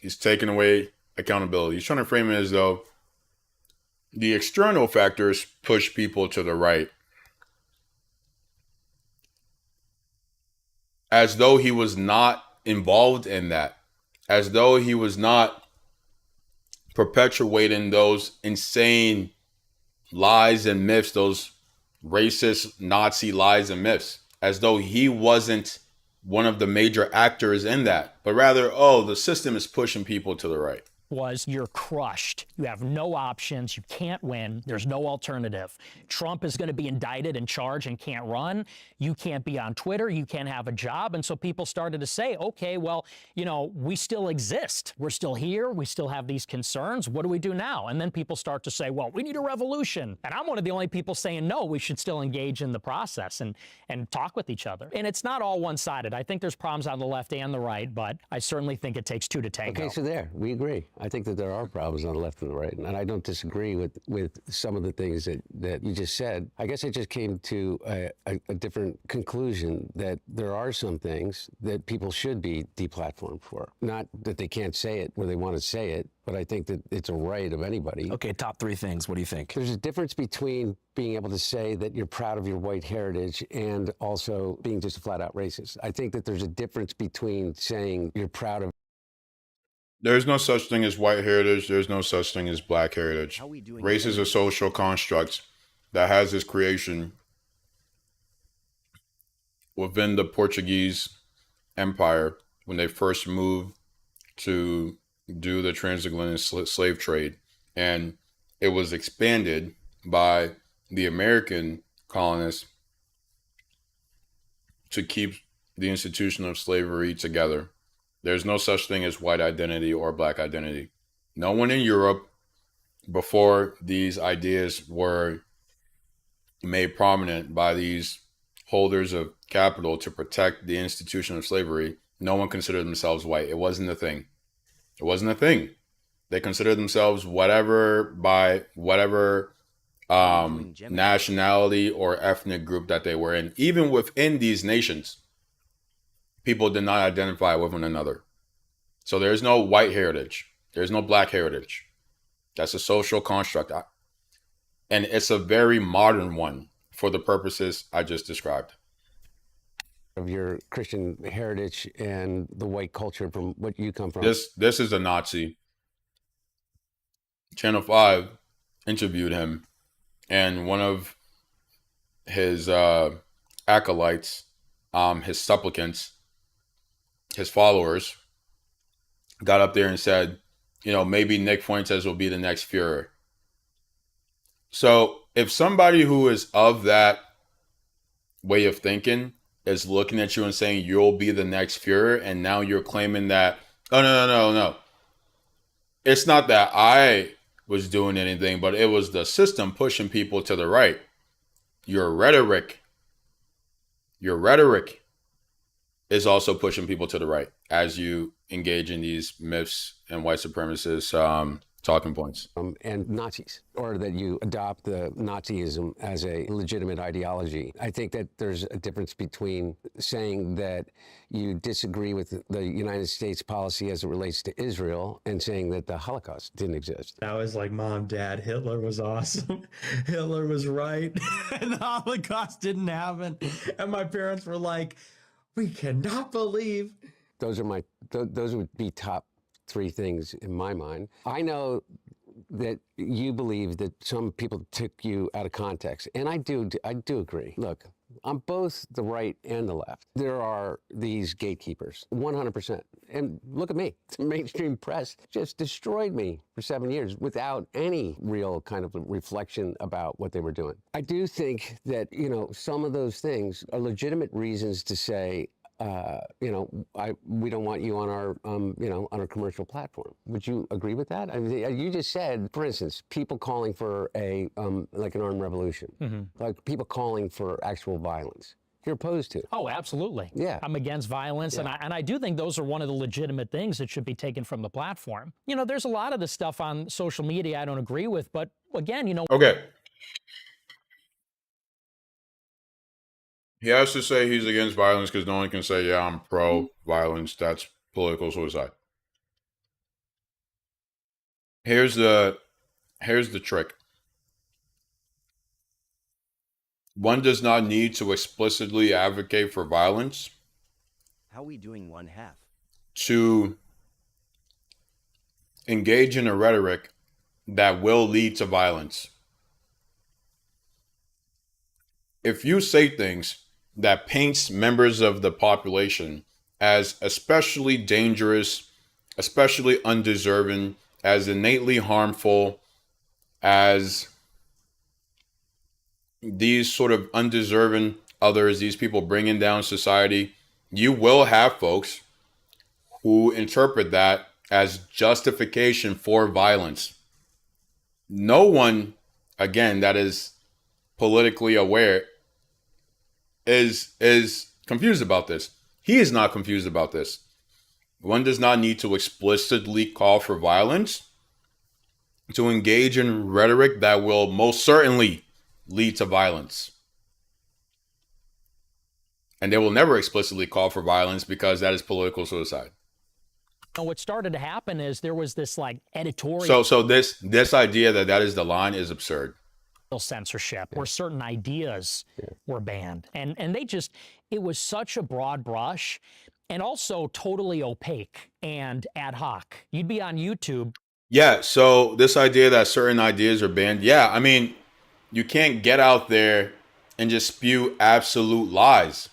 he's taking away accountability. He's trying to frame it as though the external factors push people to the right, as though he was not involved in that, as though he was not perpetuating those insane lies and myths, those racist Nazi lies and myths, as though he wasn't one of the major actors in that, but rather, the system is pushing people to the right. Was you're crushed. You have no options. You can't win. There's no alternative. Trump is going to be indicted and charged and can't run. You can't be on Twitter. You can't have a job. And so people started to say, okay, well, we still exist. We're still here. We still have these concerns. What do we do now? And then people start to say, well, we need a revolution. And I'm one of the only people saying, no, we should still engage in the process and talk with each other. And it's not all one-sided. I think there's problems on the left and the right, but I certainly think it takes two to tango. Okay, so there, we agree. I think that there are problems on the left and the right, and I don't disagree with some of the things that you just said. I guess I just came to a different conclusion that there are some things that people should be deplatformed for. Not that they can't say it where they want to say it, but I think that it's a right of anybody. Okay, top three things. What do you think? There's a difference between being able to say that you're proud of your white heritage and also being just a flat-out racist. I think that there's a difference between saying you're proud of. There's no such thing as white heritage. There's no such thing as black heritage. Race is a social construct that has its creation within the Portuguese Empire when they first moved to do the transatlantic slave trade. And it was expanded by the American colonists to keep the institution of slavery together. There's no such thing as white identity or black identity. No one in Europe, before these ideas were made prominent by these holders of capital to protect the institution of slavery, no one considered themselves white. It wasn't a thing. It wasn't a thing. They considered themselves whatever by whatever nationality or ethnic group that they were in. Even within these nations, people did not identify with one another. So there's no white heritage. There's no black heritage. That's a social construct. And it's a very modern one for the purposes I just described. Of your Christian heritage and the white culture from what you come from. This is a Nazi. Channel 5 interviewed him, and one of his acolytes, his supplicants, his followers, got up there and said, you know, maybe Nick Fuentes will be the next Fuhrer. So if somebody who is of that way of thinking is looking at you and saying you'll be the next Fuhrer, and now you're claiming that, oh, no. It's not that I was doing anything, but it was the system pushing people to the right. Your rhetoric is also pushing people to the right as you engage in these myths and white supremacist talking points. And Nazis, or that you adopt the Nazism as a legitimate ideology. I think that there's a difference between saying that you disagree with the United States policy as it relates to Israel and saying that the Holocaust didn't exist. I was like, Mom, Dad, Hitler was awesome. Hitler was right. And the Holocaust didn't happen. And my parents were like, we cannot believe. Those would be top three things in my mind. I know that you believe that some people took you out of context, and I do agree. Look, on both the right and the left, there are these gatekeepers, 100%. And look at me, the mainstream press just destroyed me for 7 years without any real kind of reflection about what they were doing. I do think that, you know, some of those things are legitimate reasons to say, you know, we don't want you on our, you know, on our commercial platform. Would you agree with that? I mean, you just said, for instance, people calling for a, like an armed revolution, like people calling for actual violence. You're opposed to. Oh, absolutely. Yeah. I'm against violence, Yeah. and I do think those are one of the legitimate things that should be taken from the platform. You know, there's a lot of the stuff on social media I don't agree with, but again, you know. Okay. He has to say he's against violence because no one can say, yeah, I'm pro-violence. That's political suicide. Here's the trick. One does not need to explicitly advocate for violence. How we doing one half? To engage in a rhetoric that will lead to violence. If you say things that paints members of the population as especially dangerous, especially undeserving, as innately harmful, as these sort of undeserving others, these people bringing down society, you will have folks who interpret that as justification for violence. No one, again, that is politically aware is confused about this. He is not confused about this. One does not need to explicitly call for violence to engage in rhetoric that will most certainly lead to violence. And they will never explicitly call for violence because that is political suicide. What started to happen is there was this like editorial. So this idea that is the line is absurd. Censorship where certain ideas were banned, and they just, it was such a broad brush and also totally opaque and ad hoc. You'd be on YouTube. Yeah, so this idea that certain ideas are banned, yeah, I mean, you can't get out there and just spew absolute lies.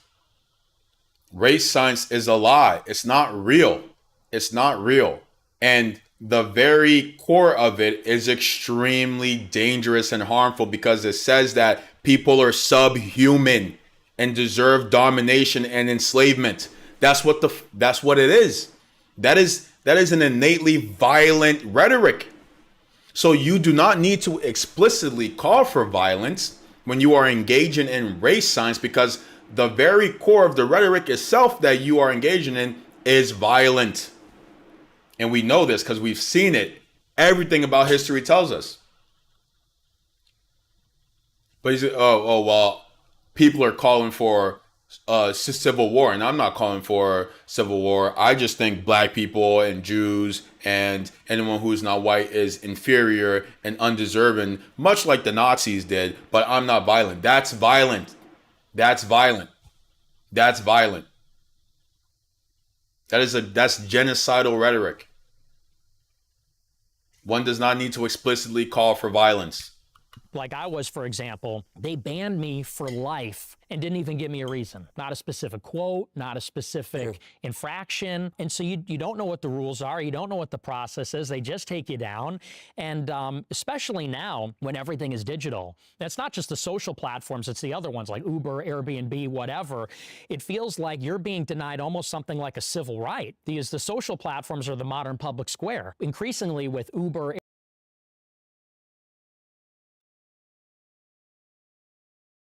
Race science is a lie. It's not real. It's not real. And the very core of it is extremely dangerous and harmful because it says that people are subhuman. and deserve domination and enslavement. That's what it is. That is an innately violent rhetoric. So you do not need to explicitly call for violence when you are engaging in race science, because the very core of the rhetoric itself that you are engaging in is violent. And we know this because we've seen it. Everything about history tells us. But he's, well, people are calling for civil war, and I'm not calling for civil war. I just think black people and Jews and anyone who's not white is inferior and undeserving, much like the Nazis did, but I'm not violent. That's violent. That's violent. That's violent. That's genocidal rhetoric. One does not need to explicitly call for violence. Like I was, for example, they banned me for life and didn't even give me a reason. Not a specific quote, not a specific infraction. And so you don't know what the rules are. You don't know what the process is. They just take you down. And especially now when everything is digital, that's not just the social platforms, it's the other ones like Uber, Airbnb, whatever. It feels like you're being denied almost something like a civil right, because the social platforms are the modern public square. Increasingly with Uber,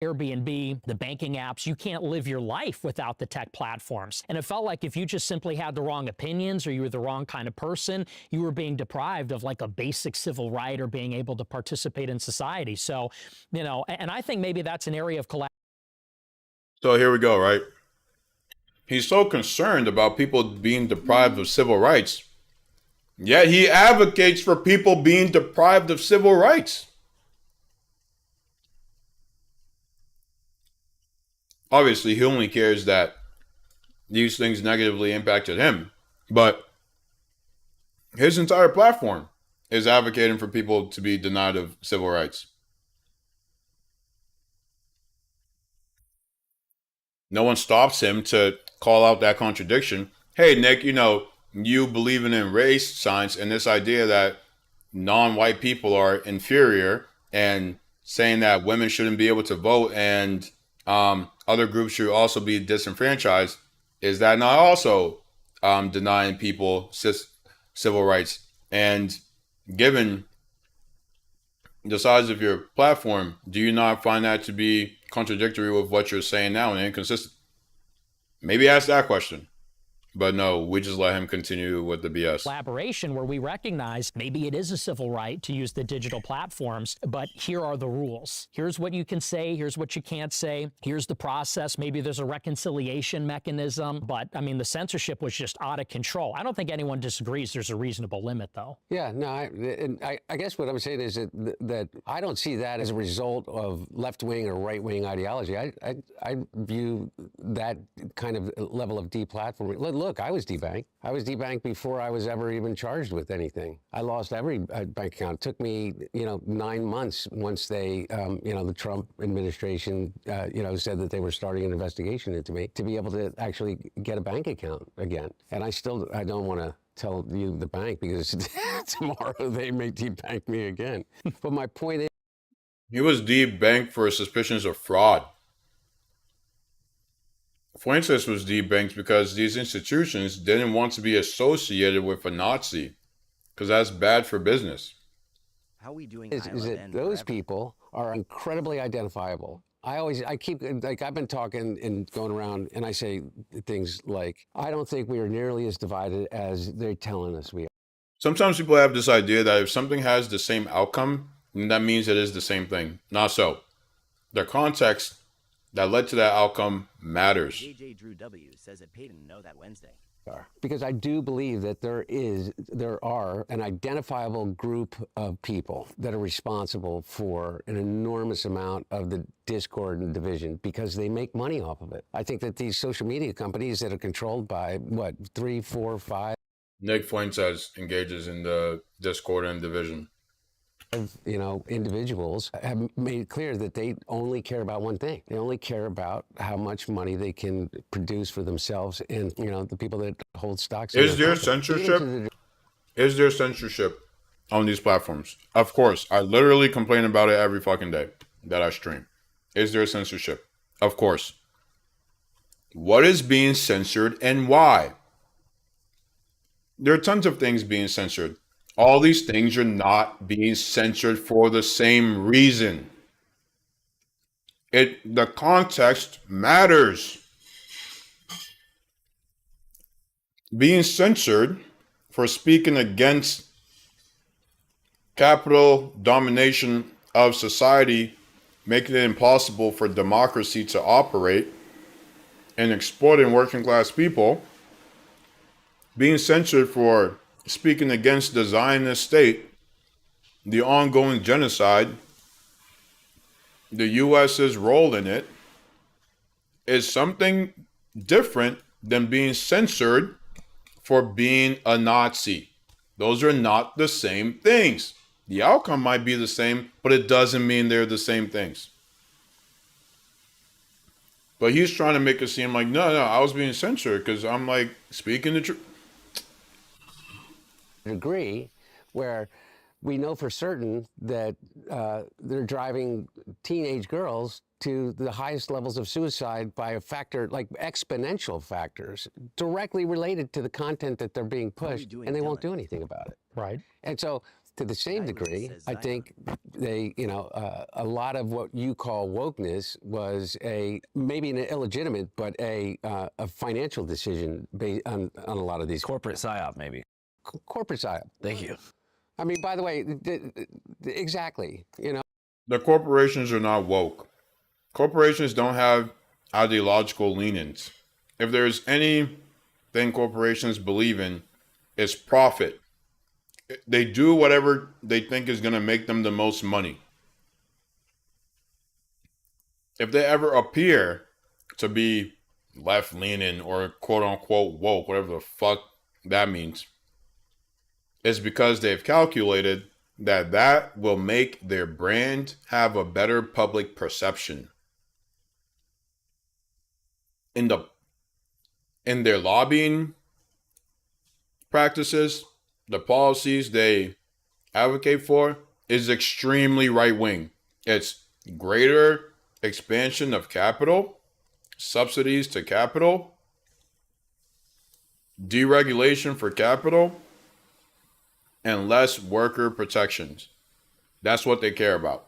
Airbnb, the banking apps, you can't live your life without the tech platforms. And it felt like if you just simply had the wrong opinions or you were the wrong kind of person, you were being deprived of like a basic civil right or being able to participate in society. So, you know, and I think maybe that's an area of collaboration. So here we go, right? He's so concerned about people being deprived of civil rights, yet he advocates for people being deprived of civil rights. Obviously, he only cares that these things negatively impacted him. But his entire platform is advocating for people to be denied of civil rights. No one stops him to call out that contradiction. Hey, Nick, you believing in race science and this idea that non-white people are inferior and saying that women shouldn't be able to vote and other groups should also be disenfranchised. Is that not also denying people civil rights? And given the size of your platform, do you not find that to be contradictory with what you're saying now and inconsistent? Maybe ask that question. But no, we just let him continue with the BS. Collaboration where we recognize maybe it is a civil right to use the digital platforms, but here are the rules. Here's what you can say. Here's what you can't say. Here's the process. Maybe there's a reconciliation mechanism. But I mean, the censorship was just out of control. I don't think anyone disagrees there's a reasonable limit, though. Yeah, no, I guess what I'm saying is that I don't see that as a result of left-wing or right-wing ideology. I view that kind of level of deplatforming. Look, I was debanked. I was debanked before I was ever even charged with anything. I lost every bank account. It took me, 9 months once they, the Trump administration, said that they were starting an investigation into me to be able to actually get a bank account again. And I don't want to tell you the bank because tomorrow they may debank me again. But my point is, he was debanked for suspicions of fraud. Fuentes was debanked because these institutions didn't want to be associated with a Nazi, because that's bad for business. How are we doing? is that those people are incredibly identifiable. I've been talking and going around, and I say things like, I don't think we are nearly as divided as they're telling us we are. Sometimes people have this idea that if something has the same outcome, then that means it is the same thing. Not so. The context that led to that outcome matters. JJ Drew W says it paid him to know that Wednesday. Because I do believe that there are an identifiable group of people that are responsible for an enormous amount of the discord and division because they make money off of it. I think that these social media companies that are controlled by, 3, 4, 5... Nick Fuentes engages in the discord and division. Individuals have made it clear that they only care about one thing. They only care about how much money they can produce for themselves and, the people that hold stocks. Is there censorship? Is there censorship on these platforms? Of course. I literally complain about it every fucking day that I stream. Is there censorship? Of course. What is being censored and why? There are tons of things being censored. All these things are not being censored for the same reason. The context matters. Being censored for speaking against capital domination of society, making it impossible for democracy to operate, and exploiting working class people, being censored for speaking against the Zionist state, the ongoing genocide, the US's role in it, is something different than being censored for being a Nazi. Those are not the same things. The outcome might be the same, but it doesn't mean they're the same things. But he's trying to make it seem like, no, I was being censored because I'm like speaking the truth. Degree where we know for certain that they're driving teenage girls to the highest levels of suicide by a factor, like exponential factors, directly related to the content that they're being pushed, and they won't do anything about it. Right. And so, to the same degree, I think they, a lot of what you call wokeness was maybe an illegitimate, but a financial decision based on a lot of these Corporate psyop, maybe. corporate psyop. Thank you. I mean, by the way, exactly. The corporations are not woke. Corporations don't have ideological leanings. If there's anything corporations believe in, it's profit. They do whatever they think is going to make them the most money. If they ever appear to be left-leaning or quote-unquote woke, whatever the fuck that means, it's because they've calculated that will make their brand have a better public perception. In their lobbying practices, the policies they advocate for is extremely right-wing. It's greater expansion of capital, subsidies to capital, deregulation for capital, and less worker protections. That's what they care about.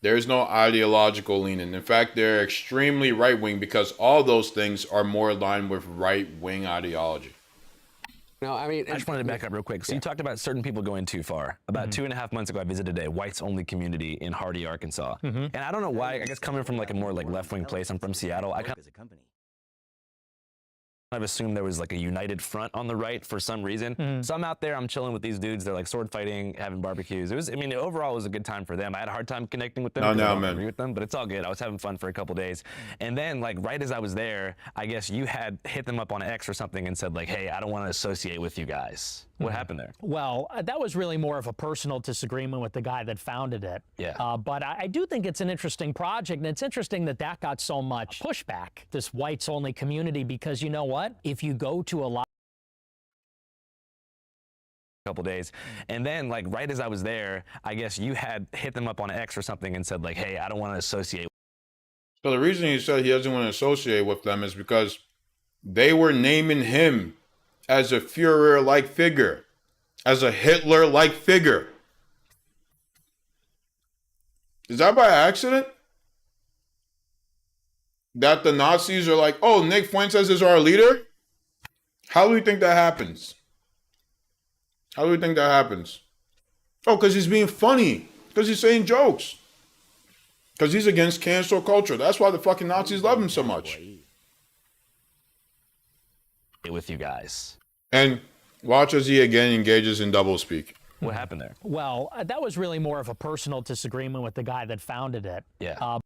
There's no ideological leaning. In fact, they're extremely right-wing because all those things are more aligned with right-wing ideology. No, I mean, I just wanted to back up real quick. So you talked about certain people going too far. About 2.5 months ago, I visited a whites-only community in Hardy, Arkansas. And I don't know why. I guess coming from like a more like left-wing place, I'm from Seattle. I kind as a company. of assumed there was like a united front on the right for some reason. So I'm out there, I'm chilling with these dudes. They're like sword fighting, having barbecues. Overall, it was a good time for them. I had a hard time connecting with them. I don't agree with them, but it's all good. I was having fun for a couple days. And then like right as I was there, I guess you had hit them up on X or something and said like, hey, I don't want to associate with you guys. What happened there? Well, that was really more of a personal disagreement with the guy that founded it. Yeah. But I do think it's an interesting project, and it's interesting that got so much pushback, this whites-only community, because you know what? If you go to a lot Couple days. And then like right as I was there, I guess you had hit them up on X or something and said like, hey, I don't want to associate. So the reason he said he doesn't want to associate with them is because they were naming him as a Führer-like figure, as a Hitler-like figure. Is that by accident? That the Nazis are like, oh, Nick Fuentes is our leader? How do we think that happens? How do we think that happens? Oh, because he's being funny. Because he's saying jokes. Because he's against cancel culture. That's why the fucking Nazis love him so much. With you guys. And watch as he again engages in doublespeak. What happened there? Well, that was really more of a personal disagreement with the guy that founded it. Yeah.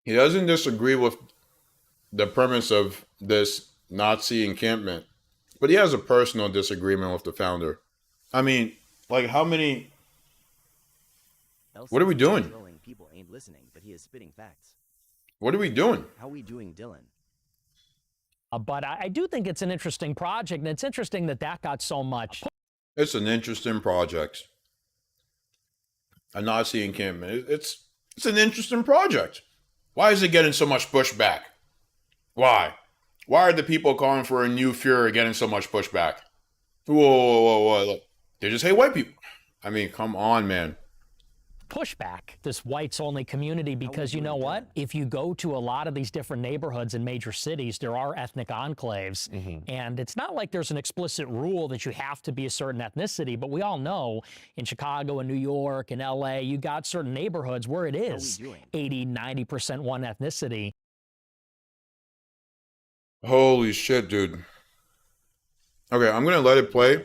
He doesn't disagree with the premise of this Nazi encampment, but he has a personal disagreement with the founder. I mean, like how many... What are we doing? People ain't listening, but he is spitting facts. What are we doing? How we doing, Dylan? But I do think it's an interesting project, and it's interesting that got so much. It's an interesting project. A Nazi encampment. It's an interesting project. Why is it getting so much pushback? Why? Why are the people calling for a new Fuhrer getting so much pushback? Whoa. Look, they just hate white people. I mean, come on, man. Pushback, this whites only community, because you know what? If you go to a lot of these different neighborhoods in major cities, there are ethnic enclaves. And it's not like there's an explicit rule that you have to be a certain ethnicity, but we all know in Chicago and New York and LA, you got certain neighborhoods where it is 80, 90% one ethnicity. Holy shit, dude. Okay, I'm going to let it play.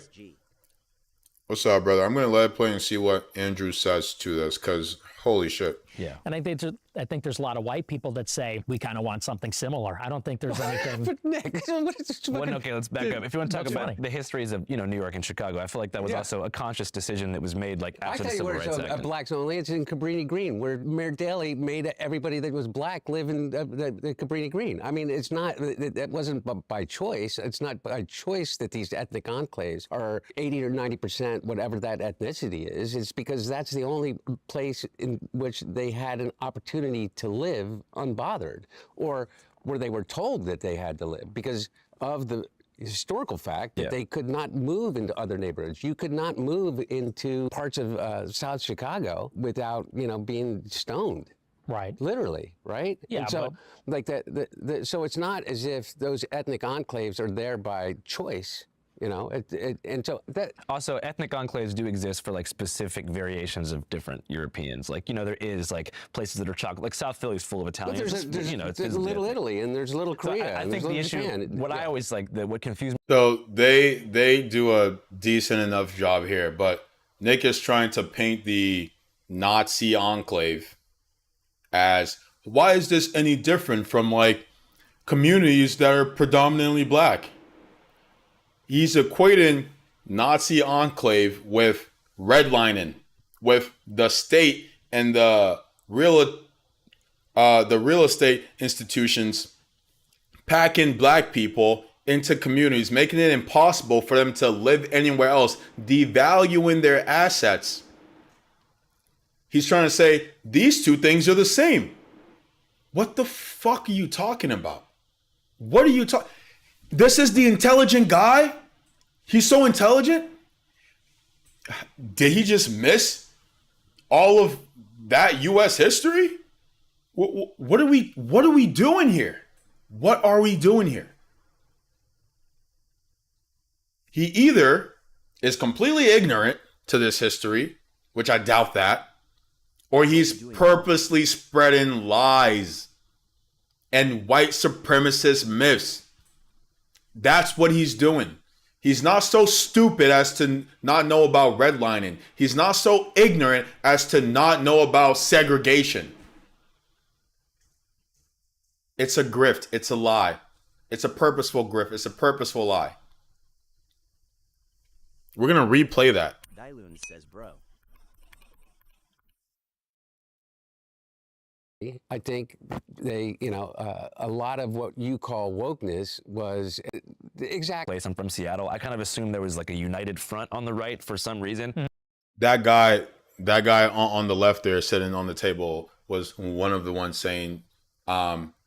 What's up, brother? I'm going to let it play and see what Andrew says to this, because holy shit. Yeah. And I think there's a lot of white people that say we kind of want something similar. I don't think there's anything. Nick, Okay, let's back up. If you want to talk about the histories of, New York and Chicago, I feel like that was also a conscious decision that was made like after the Civil Rights Act. Blacks only. It's in Cabrini Green, where Mayor Daley made everybody that was black live in the Cabrini Green. I mean, it's not, that wasn't by choice. It's not by choice that these ethnic enclaves are 80 or 90%, whatever that ethnicity is. It's because that's the only place in which they had an opportunity to live unbothered, or where they were told that they had to live because of the historical fact that they could not move into other neighborhoods. You could not move into parts of South Chicago without, being stoned. Right. Literally, right? Yeah. And so, like so it's not as if those ethnic enclaves are there by choice. And so that also ethnic enclaves do exist for like specific variations of different Europeans. Like, there is like places that are chocolate, like South Philly's full of Italians. But there's Little Italy and there's Little Korea. So I think the issue, what I always like, what confused me. So they do a decent enough job here, but Nick is trying to paint the Nazi enclave as, why is this any different from like communities that are predominantly black? He's equating Nazi enclave with redlining, with the state and the real estate institutions packing black people into communities, making it impossible for them to live anywhere else, devaluing their assets. He's trying to say these two things are the same. What the fuck are you talking about? What are you talking? This is the intelligent guy? He's so intelligent? Did he just miss all of that U.S. history? What are we doing here? What are we doing here? He either is completely ignorant to this history, which I doubt that, or he's purposely spreading lies and white supremacist myths. That's what he's doing. He's not so stupid as to not know about redlining. He's not so ignorant as to not know about segregation. It's a grift. It's a lie. It's a purposeful grift. It's a purposeful lie. We're going to replay that. Dyloon says, bro. I think they, a lot of what you call wokeness was exactly. I'm from Seattle. I kind of assumed there was like a united front on the right for some reason. That guy on the left there sitting on the table was one of the ones saying,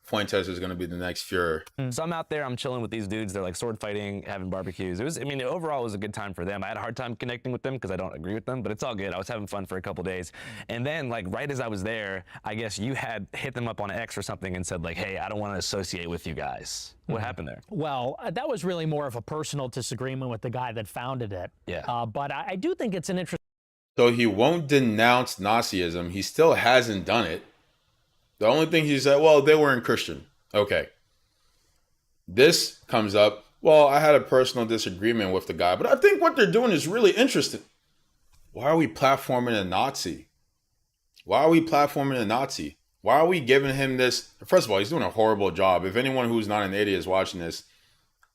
Fuentes is going to be the next Fuhrer. So I'm out there, I'm chilling with these dudes. They're like sword fighting, having barbecues. Overall, it was a good time for them. I had a hard time connecting with them because I don't agree with them, but it's all good. I was having fun for a couple days. And then, like, right as I was there, I guess you had hit them up on X or something and said, like, hey, I don't want to associate with you guys. What happened there? Well, that was really more of a personal disagreement with the guy that founded it. Yeah. But I do think it's an interesting. So he won't denounce Nazism. He still hasn't done it. The only thing he said, well, they weren't Christian. Okay. This comes up, well, I had a personal disagreement with the guy, but I think what they're doing is really interesting. Why are we platforming a Nazi? Why are we platforming a Nazi? Why are we giving him this? First of all, he's doing a horrible job. If anyone who's not an idiot is watching this,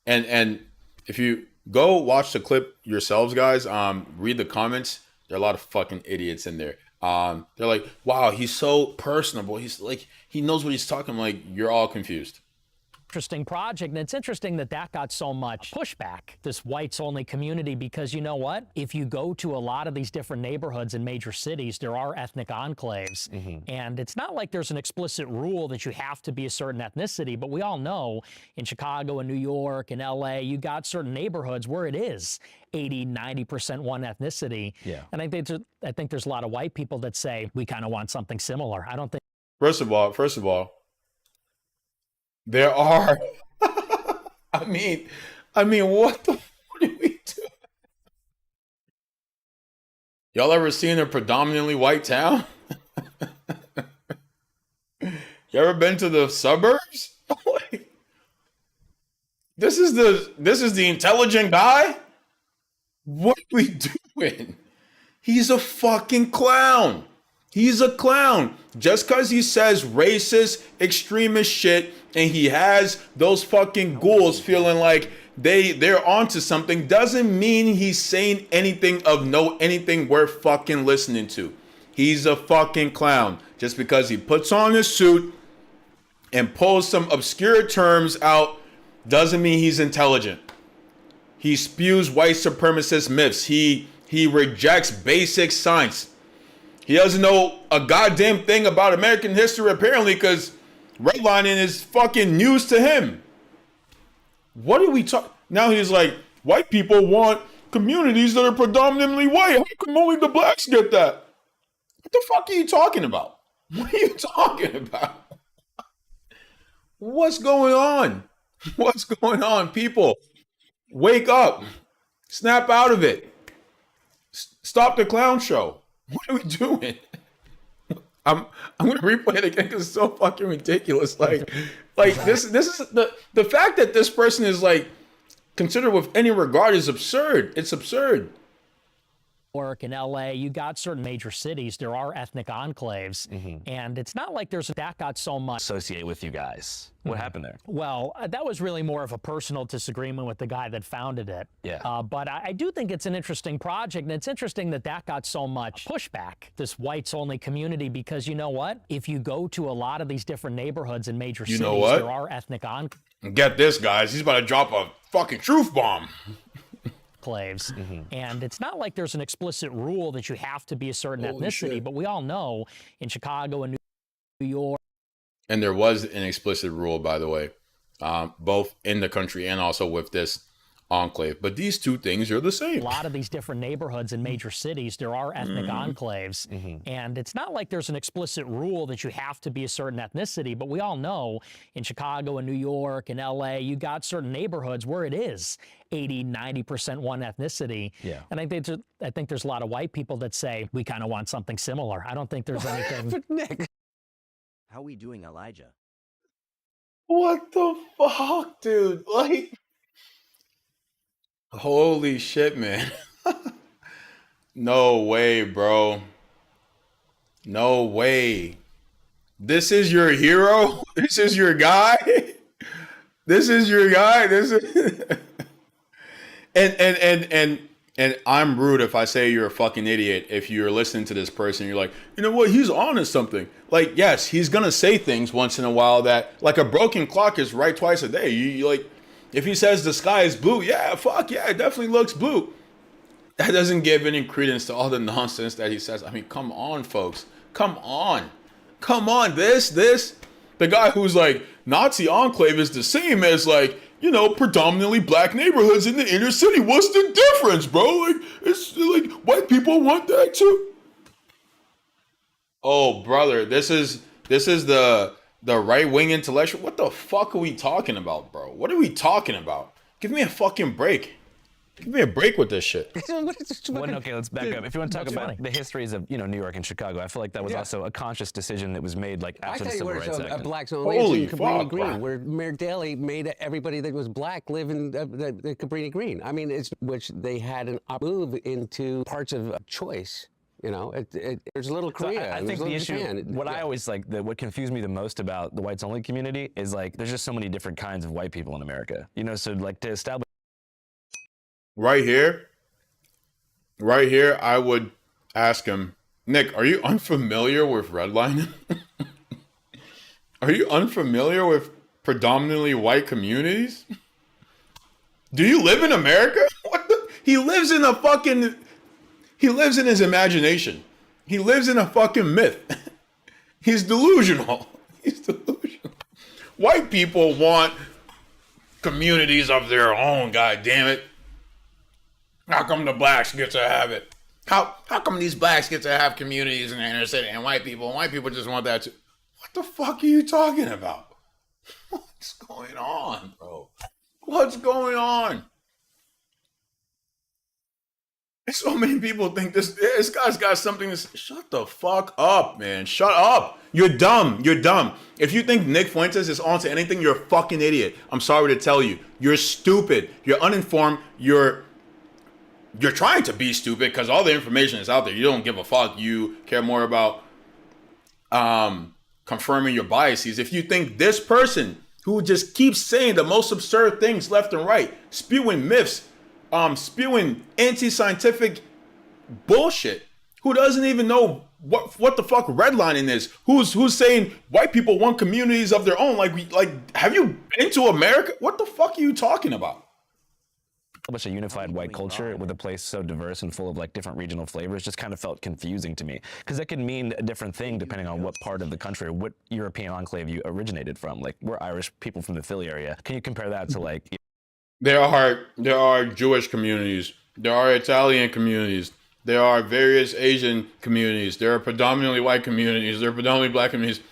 and if you go watch the clip yourselves, guys, read the comments. There are a lot of fucking idiots in there. They're like, wow, he's so personable. He's like, he knows what he's talking. I'm like, you're all confused. interesting project, and it's interesting that that got so much pushback, this whites-only community, because you know what? If you go to a lot of these different neighborhoods in major cities, there are ethnic enclaves, and it's not like there's an explicit rule that you have to be a certain ethnicity, but we all know in Chicago and New York and LA, you got certain neighborhoods where it is 80, 90% one ethnicity. Yeah. And I think there's a lot of white people that say we kind of want something similar. I don't think. First of all, there are. I mean, what the fuck do we do? Y'all ever seen a predominantly white town? You ever been to the suburbs? This is the intelligent guy? What are we doing? He's a fucking clown. He's a clown. Just because he says racist, extremist shit, and he has those fucking ghouls feeling like they're onto something, doesn't mean he's saying anything of anything worth fucking listening to. He's a fucking clown. Just because he puts on his suit and pulls some obscure terms out doesn't mean he's intelligent. He spews white supremacist myths. He rejects basic science. He doesn't know a goddamn thing about American history, apparently, because redlining is fucking news to him. What are we talking? Now he's like, white people want communities that are predominantly white. How come only the blacks get that? What the fuck are you talking about? What are you talking about? What's going on? What's going on, people? Wake up. Snap out of it. Stop the clown show. What are we doing? I'm gonna replay it again because it's so fucking ridiculous. Like this is the fact that this person is like considered with any regard is absurd. It's absurd. York and LA, you got certain major cities, there are ethnic enclaves, and it's not like that got so much Associate with you guys. What happened there? Well, that was really more of a personal disagreement with the guy that founded it. Yeah. But I do think it's an interesting project, and it's interesting that that got so much pushback, this whites-only community, because you know what? If you go to a lot of these different neighborhoods in major cities, there are ethnic enclaves. Get this, guys. He's about to drop a fucking truth bomb. And it's not like there's an explicit rule that you have to be a certain ethnicity, but we all know in Chicago and New York. And there was an explicit rule, by the way, both in the country and also with this enclave. But these two things are the same. A lot of these different neighborhoods in major cities, there are ethnic enclaves. And it's not like there's an explicit rule that you have to be a certain ethnicity, but we all know in Chicago and New York and LA, you got certain neighborhoods where it is 80, 90% one ethnicity. Yeah. And I think there's a lot of white people that say we kind of want something similar. I don't think there's anything. Nick. How we doing, Elijah? What the fuck, dude? Like, holy shit, man. No way, bro. No way. This is your hero? This is your guy? This is your guy? This is and I'm rude if I say you're a fucking idiot if you're listening to this person, you're like, you know what, he's on to something. Like, yes, he's gonna say things once in a while that, like, a broken clock is right twice a day. You like, if he says the sky is blue, yeah, fuck yeah, it definitely looks blue. That doesn't give any credence to all the nonsense that he says. I mean, come on, folks. Come on. Come on. The guy who's like, Nazi enclave is the same as, like, you know, predominantly black neighborhoods in the inner city. What's the difference, bro? Like, it's like white people want that too. Oh, brother, this is the right-wing intellectual. What the fuck are we talking about, bro? What are we talking about? Give me a fucking break. Give me a break with this shit. Okay, let's back up. If you want to talk about the histories of, New York and Chicago, I feel like that was also a conscious decision that was made, like, after the Civil Rights Act. Blacks only. Holy it's in Cabrini fuck, Green, bro. where Mayor Daley made everybody that was black live in the Cabrini Green. I mean, which they had an move into parts of choice. You know, there's a little Korea. So I think the issue, I always like, what confused me the most about the whites only community is, like, there's just so many different kinds of white people in America. So, like, to establish. Right here, I would ask him, Nick, are you unfamiliar with redlining? Are you unfamiliar with predominantly white communities? Do you live in America? What the? He lives in his imagination. He lives in a fucking myth. He's delusional. He's delusional. White people want communities of their own, god damn it. How come the blacks get to have it? How come these blacks get to have communities in the inner city and white people just want that too? What the fuck are you talking about? What's going on, bro? What's going on? So many people think this guy's got something to say. Shut the fuck up, man. Shut up. You're dumb. You're dumb. If you think Nick Fuentes is onto anything, you're a fucking idiot. I'm sorry to tell you. You're stupid. You're uninformed. You're trying to be stupid because all the information is out there. You don't give a fuck. You care more about confirming your biases. If you think this person who just keeps saying the most absurd things left and right, spewing myths, spewing anti-scientific bullshit, who doesn't even know what the fuck redlining is, who's saying white people want communities of their own, like have you been to America? What the fuck are you talking about? A bunch of unified white culture with a place so diverse and full of like different regional flavors just kind of felt confusing to me, because that could mean a different thing depending on what part of the country or what European enclave you originated from. Like, we're Irish people from the Philly area. Can you compare that to like... There are Jewish communities, there are Italian communities, there are various Asian communities, there are predominantly white communities, there are predominantly black communities.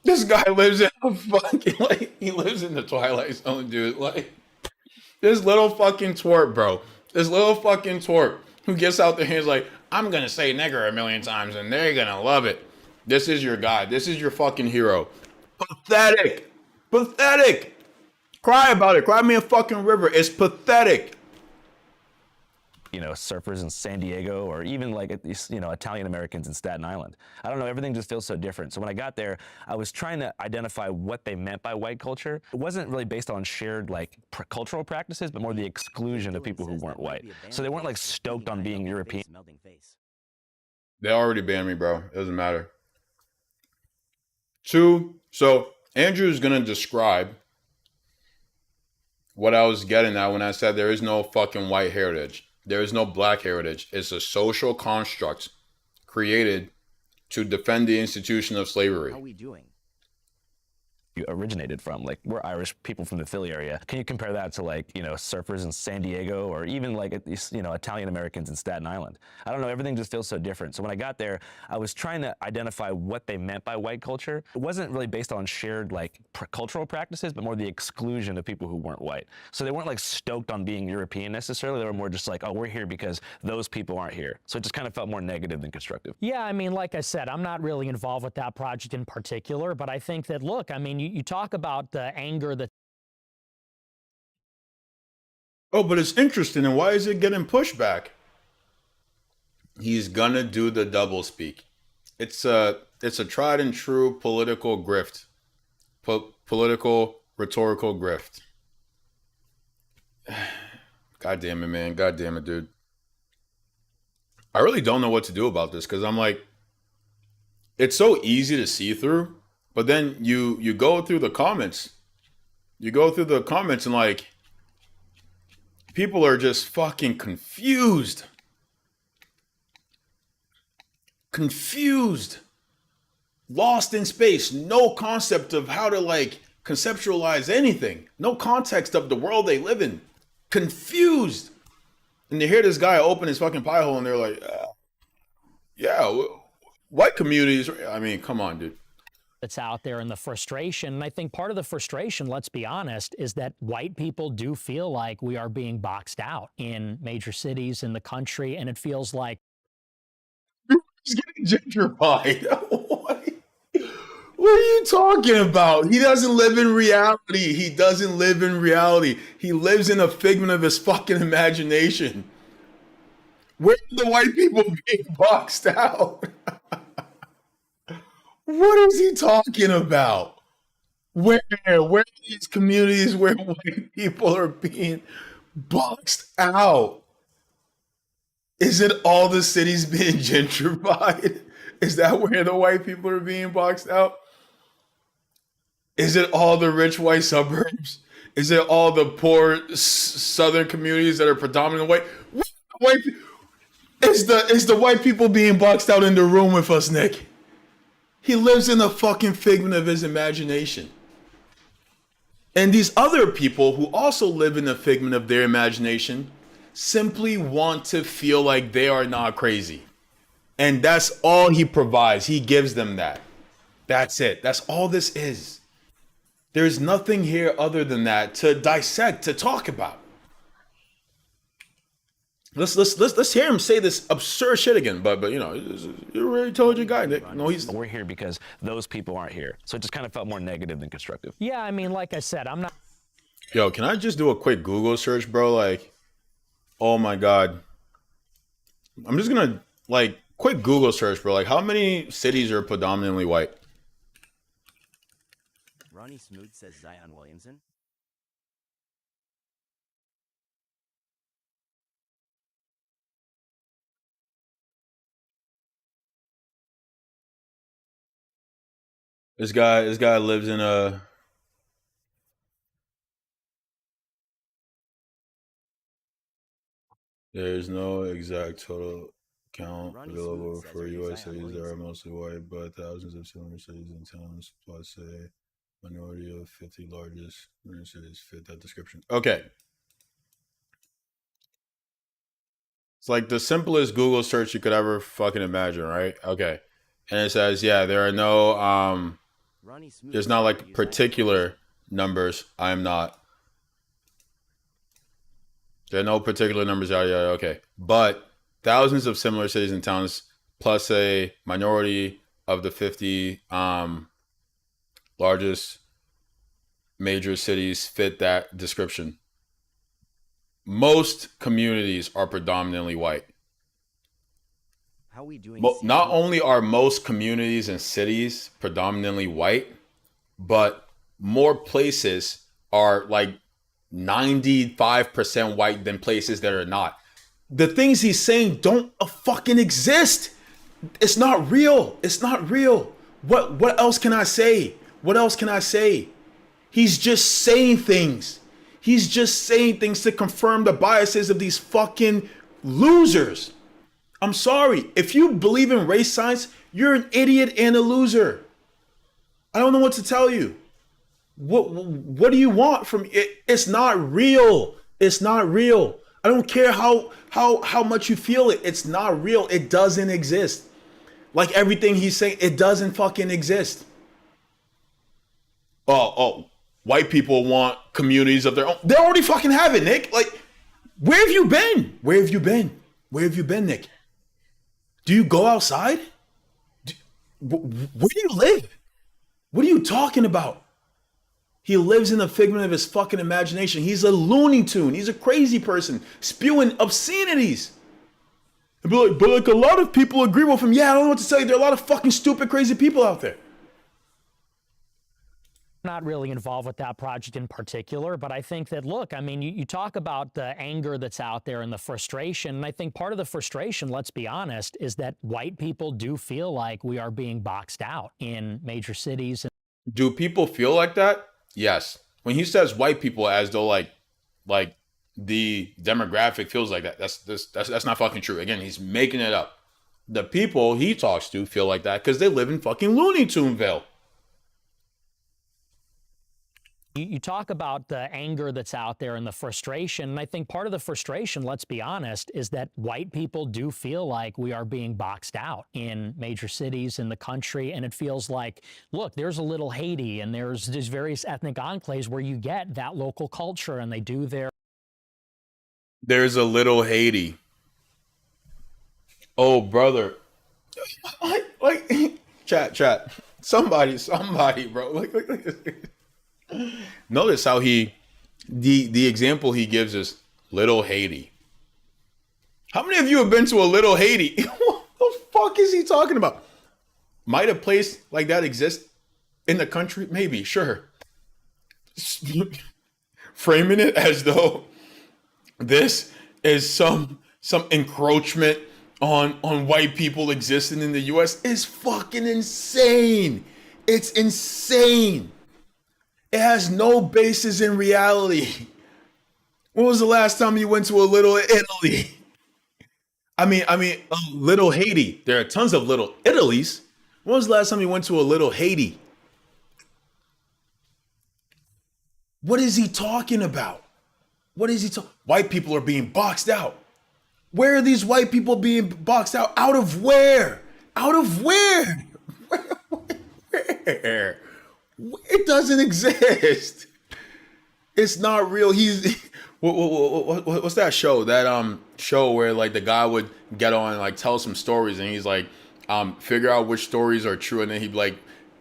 This guy lives in a fucking, like, he lives in the Twilight Zone, dude. Like, this little fucking twerp, bro. This little fucking twerp who gets out there and is like, I'm gonna say nigger a million times and they're gonna love it. This is your guy. This is your fucking hero. Pathetic. Pathetic. Cry about it. Cry me a fucking river. It's pathetic. You know, surfers in San Diego, or even like, you know, Italian Americans in Staten Island. I don't know, everything just feels so different. So when I got there, I was trying to identify what they meant by white culture. It wasn't really based on shared like cultural practices, but more the exclusion of people who weren't white. So they weren't like stoked on being European. They already banned me, bro. It doesn't matter. Two, so Andrew's gonna describe what I was getting at when I said there is no fucking white heritage. There is no black heritage. It's a social construct created to defend the institution of slavery. How are we doing? You originated from. Like, we're Irish people from the Philly area. Can you compare that to like, you know, surfers in San Diego, or even like, you know, Italian Americans in Staten Island? I don't know, everything just feels so different. So when I got there, I was trying to identify what they meant by white culture. It wasn't really based on shared like cultural practices, but more the exclusion of people who weren't white. So they weren't like stoked on being European necessarily. They were more just like, oh, we're here because those people aren't here. So it just kind of felt more negative than constructive. Yeah, I mean, like I said, I'm not really involved with that project in particular, but I think that, look, I mean, you talk about the anger that... Oh, but it's interesting. And why is it getting pushback? He's gonna do the doublespeak. It's a tried and true political grift. Political rhetorical grift. God damn it, man. God damn it, dude. I really don't know what to do about this, because I'm like, it's so easy to see through. But then you go through the comments. You go through the comments and like, people are just fucking confused. Confused. Lost in space. No concept of how to like conceptualize anything. No context of the world they live in. Confused. And you hear this guy open his fucking pie hole and they're like, yeah, white communities. I mean, come on, dude. That's out there, and the frustration. And I think part of the frustration, let's be honest, is that white people do feel like we are being boxed out in major cities in the country, and it feels like he's getting gentrified. What are you talking about? He doesn't live in reality. He doesn't live in reality. He lives in a figment of his fucking imagination. Where are the white people being boxed out? What is he talking about? Where are these communities where white people are being boxed out? Is it all the cities being gentrified? Is that where the white people are being boxed out? Is it all the rich white suburbs? Is it all the poor southern communities that are predominantly white? White is the white people being boxed out in the room with us, Nick? He lives in a fucking figment of his imagination. And these other people who also live in a figment of their imagination simply want to feel like they are not crazy. And that's all he provides. He gives them that. That's it. That's all this is. There's nothing here other than that to dissect, to talk about. Let's hear him say this absurd shit again. But you know, you're a very intelligent guy, Nick. No, he's. We're here because those people aren't here. So it just kind of felt more negative than constructive. Yeah, I mean, like I said, I'm not. Yo, can I just do a quick Google search, bro? Like, oh my God. I'm just gonna like quick Google search, bro. Like, how many cities are predominantly white? Ronnie Smoot says Zion Williamson. This guy lives in a. There's no exact total count available for U.S. cities that are mostly white, but thousands of similar cities and towns, plus a minority of 50 largest cities fit that description. Okay. It's like the simplest Google search you could ever fucking imagine, right? Okay. And it says, yeah, there are no, there's not like particular numbers. I'm not. There are no particular numbers out yet. Okay. But thousands of similar cities and towns, plus a minority of the 50 largest major cities fit that description. Most communities are predominantly white. How are we doing? Not only are most communities and cities predominantly white, but more places are like 95% white than places that are not. The things he's saying don't fucking exist. It's not real. It's not real. What else can I say? What else can I say? He's just saying things. He's just saying things to confirm the biases of these fucking losers. I'm sorry. If you believe in race science, you're an idiot and a loser. I don't know what to tell you. What do you want from it? It's not real. It's not real. I don't care how much you feel it. It's not real. It doesn't exist. Like everything he's saying, it doesn't fucking exist. Oh, white people want communities of their own. They already fucking have it, Nick. Like, where have you been? Where have you been? Where have you been, Nick? Do you go outside? Where do you live? What are you talking about? He lives in a figment of his fucking imagination. He's a Looney Tune. He's a crazy person spewing obscenities. And but like a lot of people agree with him. Yeah, I don't know what to tell you. There are a lot of fucking stupid, crazy people out there. Not really involved with that project in particular, but I think that, look, I mean, you talk about the anger that's out there and the frustration, and I think part of the frustration, let's be honest, is that white people do feel like we are being boxed out in major cities. Do people feel like that? Yes. When he says white people as though like the demographic feels like that, that's not fucking true. Again, he's making it up. The people he talks to feel like that because they live in fucking Looney Tuneville. You talk about the anger that's out there and the frustration, and I think part of the frustration, let's be honest, is that white people do feel like we are being boxed out in major cities in the country, and it feels like, look, there's a little Haiti, and there's various ethnic enclaves where you get that local culture, and they do their... There's a little Haiti. Oh, brother. Like chat. Somebody, bro. Like. Notice how the example he gives is little Haiti. How many of you have been to a little Haiti? What the fuck is he talking about? Might a place like that exist in the country? Maybe, sure. Framing it as though this is some encroachment on white people existing in the US is fucking insane. It's insane. It has no basis in reality. When was the last time you went to a little Italy? I mean, a little Haiti. There are tons of little Italies. When was the last time you went to a little Haiti? What is he talking about? What is he talking? White people are being boxed out. Where are these white people being boxed out? Out of where? Out of where? Where? It doesn't exist. It's not real. What's that show? That show where like the guy would get on and like tell some stories and he's like, figure out which stories are true, and then he'd be like,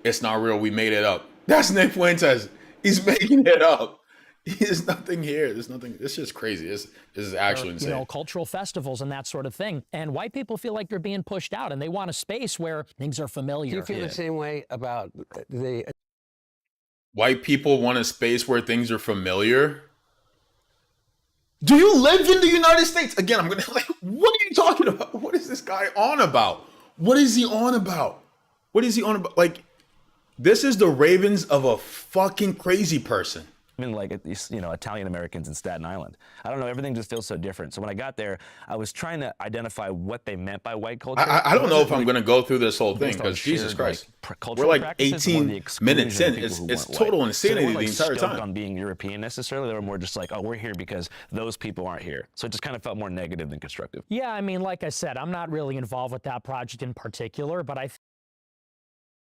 it's not real, we made it up. That's Nick Fuentes. He's making it up. There's nothing here. There's nothing. It's just crazy. This is actually insane. You know, cultural festivals and that sort of thing. And white people feel like they're being pushed out, and they want a space where things are familiar. Do you feel the same way about the white people want a space where things are familiar? Do you live in the United States? Again, I'm gonna like, what are you talking about? What is this guy on about? What is he on about? What is he on about? Like, this is the ravens of a fucking crazy person. I mean, like, you know, Italian Americans in Staten Island. I don't know, everything just feels so different. So when I got there, I was trying to identify what they meant by white culture. I don't know if I'm going to go through this whole thing because Jesus Christ, we're like 18 minutes in. It's total insanity the entire time. On being European necessarily, they were more just like, oh, we're here because those people aren't here. So it just kind of felt more negative than constructive. Yeah, I mean, like I said, I'm not really involved with that project in particular, but I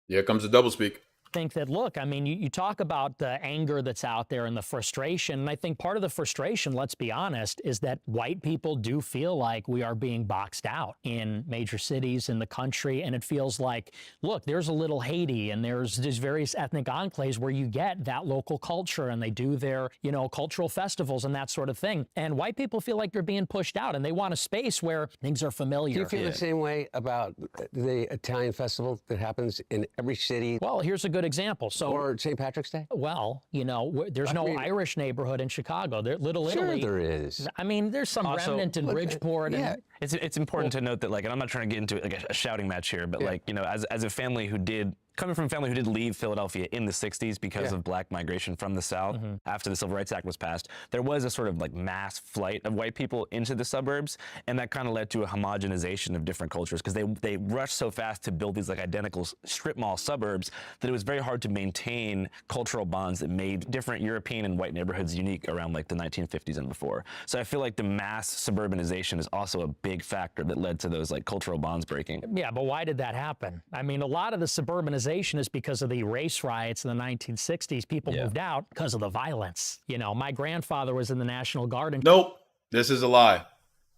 here comes the doublespeak. think that, look, I mean, you talk about the anger that's out there and the frustration, and I think part of the frustration, let's be honest, is that white people do feel like we are being boxed out in major cities in the country, and it feels like, look, there's a little Haiti, and there's these various ethnic enclaves where you get that local culture, and they do their, you know, cultural festivals and that sort of thing, and white people feel like they're being pushed out, and they want a space where things are familiar. Do you feel the same way about the Italian festival that happens in every city? Well, here's a good example. So, or St. Patrick's Day? Well, you know, there's no Irish neighborhood in Chicago. Little Italy. Sure there is. I mean, there's some remnant in Bridgeport. Yeah. And, it's important to note that, like, and I'm not trying to get into like a shouting match here, but like, you know, as a family who did, coming from a family who did leave Philadelphia in the 60s because of black migration from the South after the Civil Rights Act was passed, there was a sort of like mass flight of white people into the suburbs, and that kind of led to a homogenization of different cultures because they rushed so fast to build these like identical strip mall suburbs that it was very hard to maintain cultural bonds that made different European and white neighborhoods unique around like the 1950s and before. So I feel like the mass suburbanization is also a big factor that led to those like cultural bonds breaking. Yeah, but why did that happen? I mean, a lot of the suburbanization is because of the race riots in the 1960s. People moved out because of the violence. You know, my grandfather was in the National Guard. Nope, this is a lie.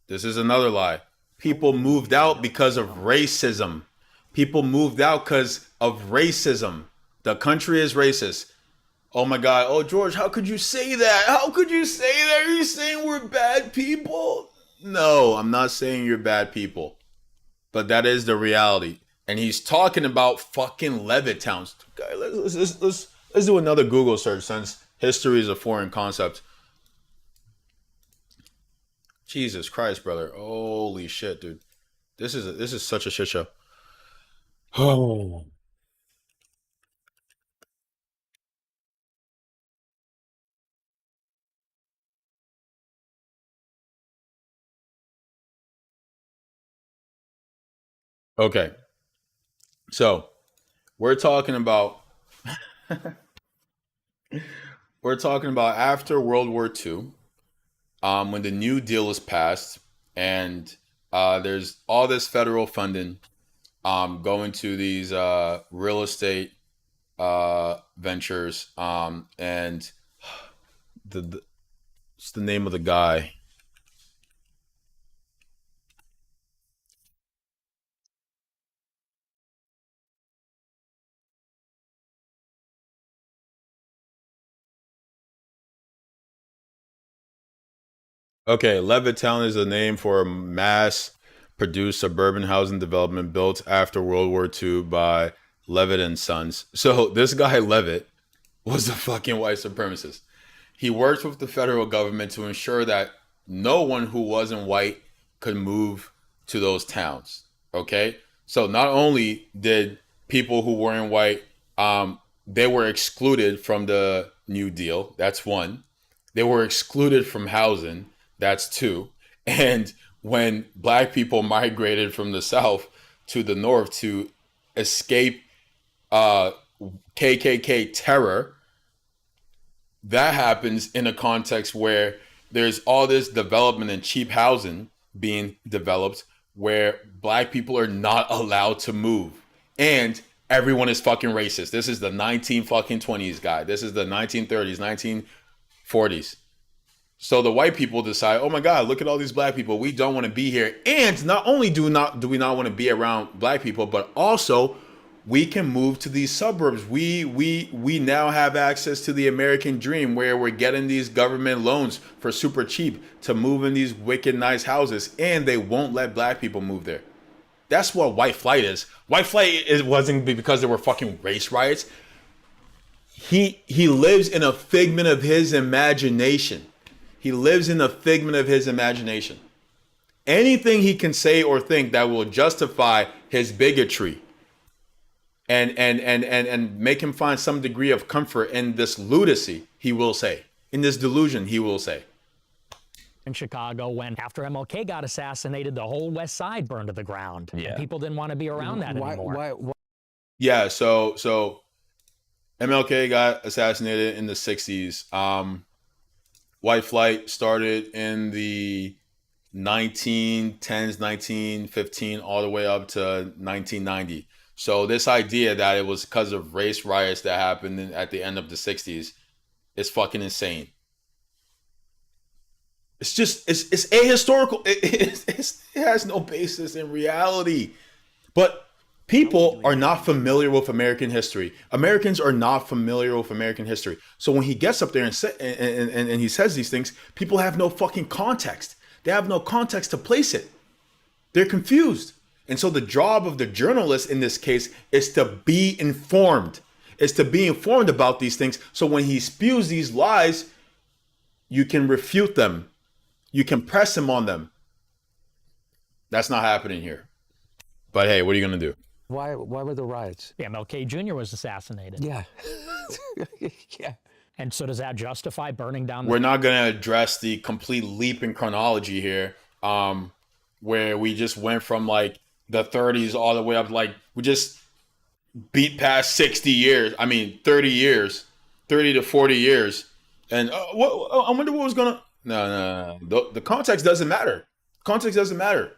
This is another lie. People moved out because of racism. People moved out because of racism. The country is racist. Oh my God. Oh, George, how could you say that? How could you say that? Are you saying we're bad people? No, I'm not saying you're bad people. But that is the reality. And he's talking about fucking Levittown. Let's do another Google search since history is a foreign concept. Jesus Christ, brother. Holy shit, dude. This is such a shit show. Oh. Okay. So, we're talking about after World War II, when the New Deal is passed, and there's all this federal funding going to these real estate ventures, and what's the name of the guy? Okay, Levittown is a name for a mass-produced suburban housing development built after World War II by Levitt and Sons. So this guy Levitt was a fucking white supremacist. He worked with the federal government to ensure that no one who wasn't white could move to those towns. Okay, so not only did people who weren't white, they were excluded from the New Deal. That's one. They were excluded from housing. That's two. And when black people migrated from the South to the North to escape KKK terror, that happens in a context where there's all this development and cheap housing being developed where black people are not allowed to move. And everyone is fucking racist. This is the 1920s, guy. This is the 1930s, 1940s. So the white people decide, oh my God, look at all these black people. We don't want to be here. And not only do we not want to be around black people, but also we can move to these suburbs. We now have access to the American dream where we're getting these government loans for super cheap to move in these wicked nice houses, and they won't let black people move there. That's what white flight is. White flight wasn't because there were fucking race riots. He lives in a figment of his imagination. He lives in a figment of his imagination. Anything he can say or think that will justify his bigotry and make him find some degree of comfort in this lunacy, he will say. In this delusion, he will say. In Chicago, when after MLK got assassinated, the whole West Side burned to the ground. Yeah. And people didn't want to be around that anymore. Why? Yeah, so MLK got assassinated in the 60s. White flight started in the 1910s, 1915, all the way up to 1990. So this idea that it was because of race riots that happened at the end of the 60s is fucking insane. It's just, it's ahistorical. It has no basis in reality. But people are not familiar with American history. Americans are not familiar with American history. So when he gets up there and he says these things, people have no fucking context. They have no context to place it. They're confused. And so the job of the journalist in this case is to be informed. Is to be informed about these things. So when he spews these lies, you can refute them. You can press him on them. That's not happening here. But hey, what are you going to do? Why were the riots? MLK Jr. was assassinated. Yeah. Yeah. And so does that justify burning down We're not going to address the complete leap in chronology here, where we just went from like the 30s all the way up. Like we just beat past 60 years. I mean, 30 years, 30 to 40 years. And I wonder what was going to... No. The context doesn't matter. Context doesn't matter.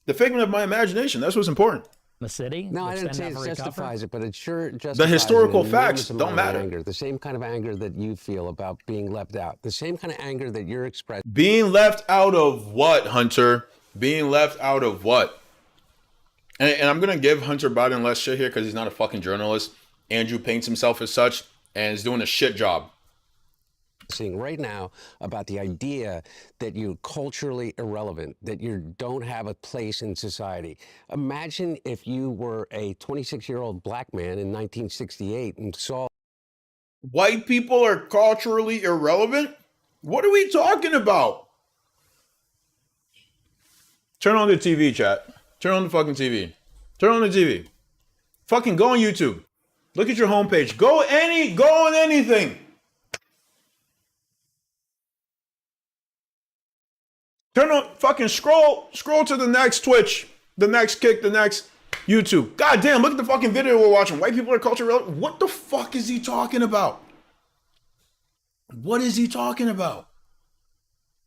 The figment of my imagination. That's what's important. the city? No, I which didn't then say it never recovered? justifies it, but it sure justifies The historical an enormous facts amount don't of matter. Anger, the same kind of anger that you feel about being left out. The same kind of anger that you're expressing. Being left out of what, Hunter? Being left out of what? And I'm going to give Hunter Biden less shit here because he's not a fucking journalist. Andrew paints himself as such and is doing a shit job. Seeing right now about the idea that you're culturally irrelevant, that you don't have a place in society. Imagine if you were a 26-year-old black man in 1968 and saw... White people are culturally irrelevant? What are we talking about? Turn on the TV, chat. Turn on the fucking TV. Turn on the TV. Fucking go on YouTube. Look at your homepage. Go on anything. Turn on, fucking scroll to the next Twitch, the next Kick, the next YouTube. God damn, look at the fucking video we're watching. White people are culturally relevant. What the fuck is he talking about? What is he talking about?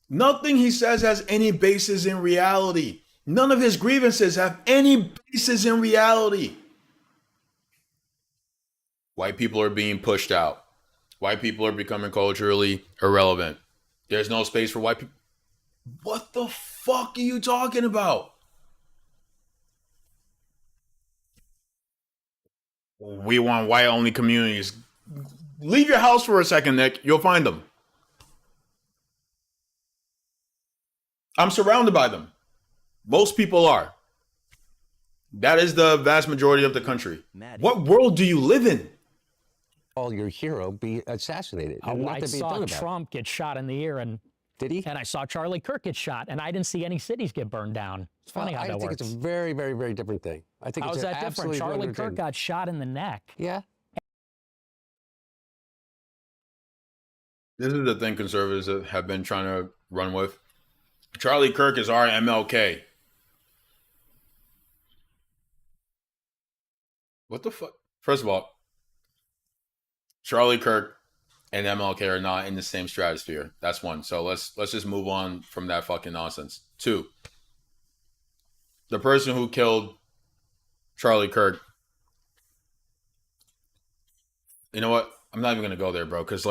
Nothing he says has any basis in reality. None of his grievances have any basis in reality. White people are being pushed out. White people are becoming culturally irrelevant. There's no space for white people. What the fuck are you talking about? We want white-only communities. Leave your house for a second, Nick. You'll find them. I'm surrounded by them. Most people are. That is the vast majority of the country. What world do you live in? All your hero be assassinated. Oh, and I nothing be saw done about it. Trump get shot in the ear, and Did he? and I saw Charlie Kirk get shot, and I didn't see any cities get burned down. It's funny how I that think works. it's a very, very, very different thing. I think How it's is that different? absolutely Charlie different Kirk thing. got shot in the neck. Yeah. This is the thing conservatives have been trying to run with. Charlie Kirk is our MLK. What the fuck? First of all, Charlie Kirk and MLK are not in the same stratosphere. That's one. So let's just move on from that fucking nonsense. Two, the person who killed Charlie Kirk. You know what? I'm not even gonna go there, bro. Because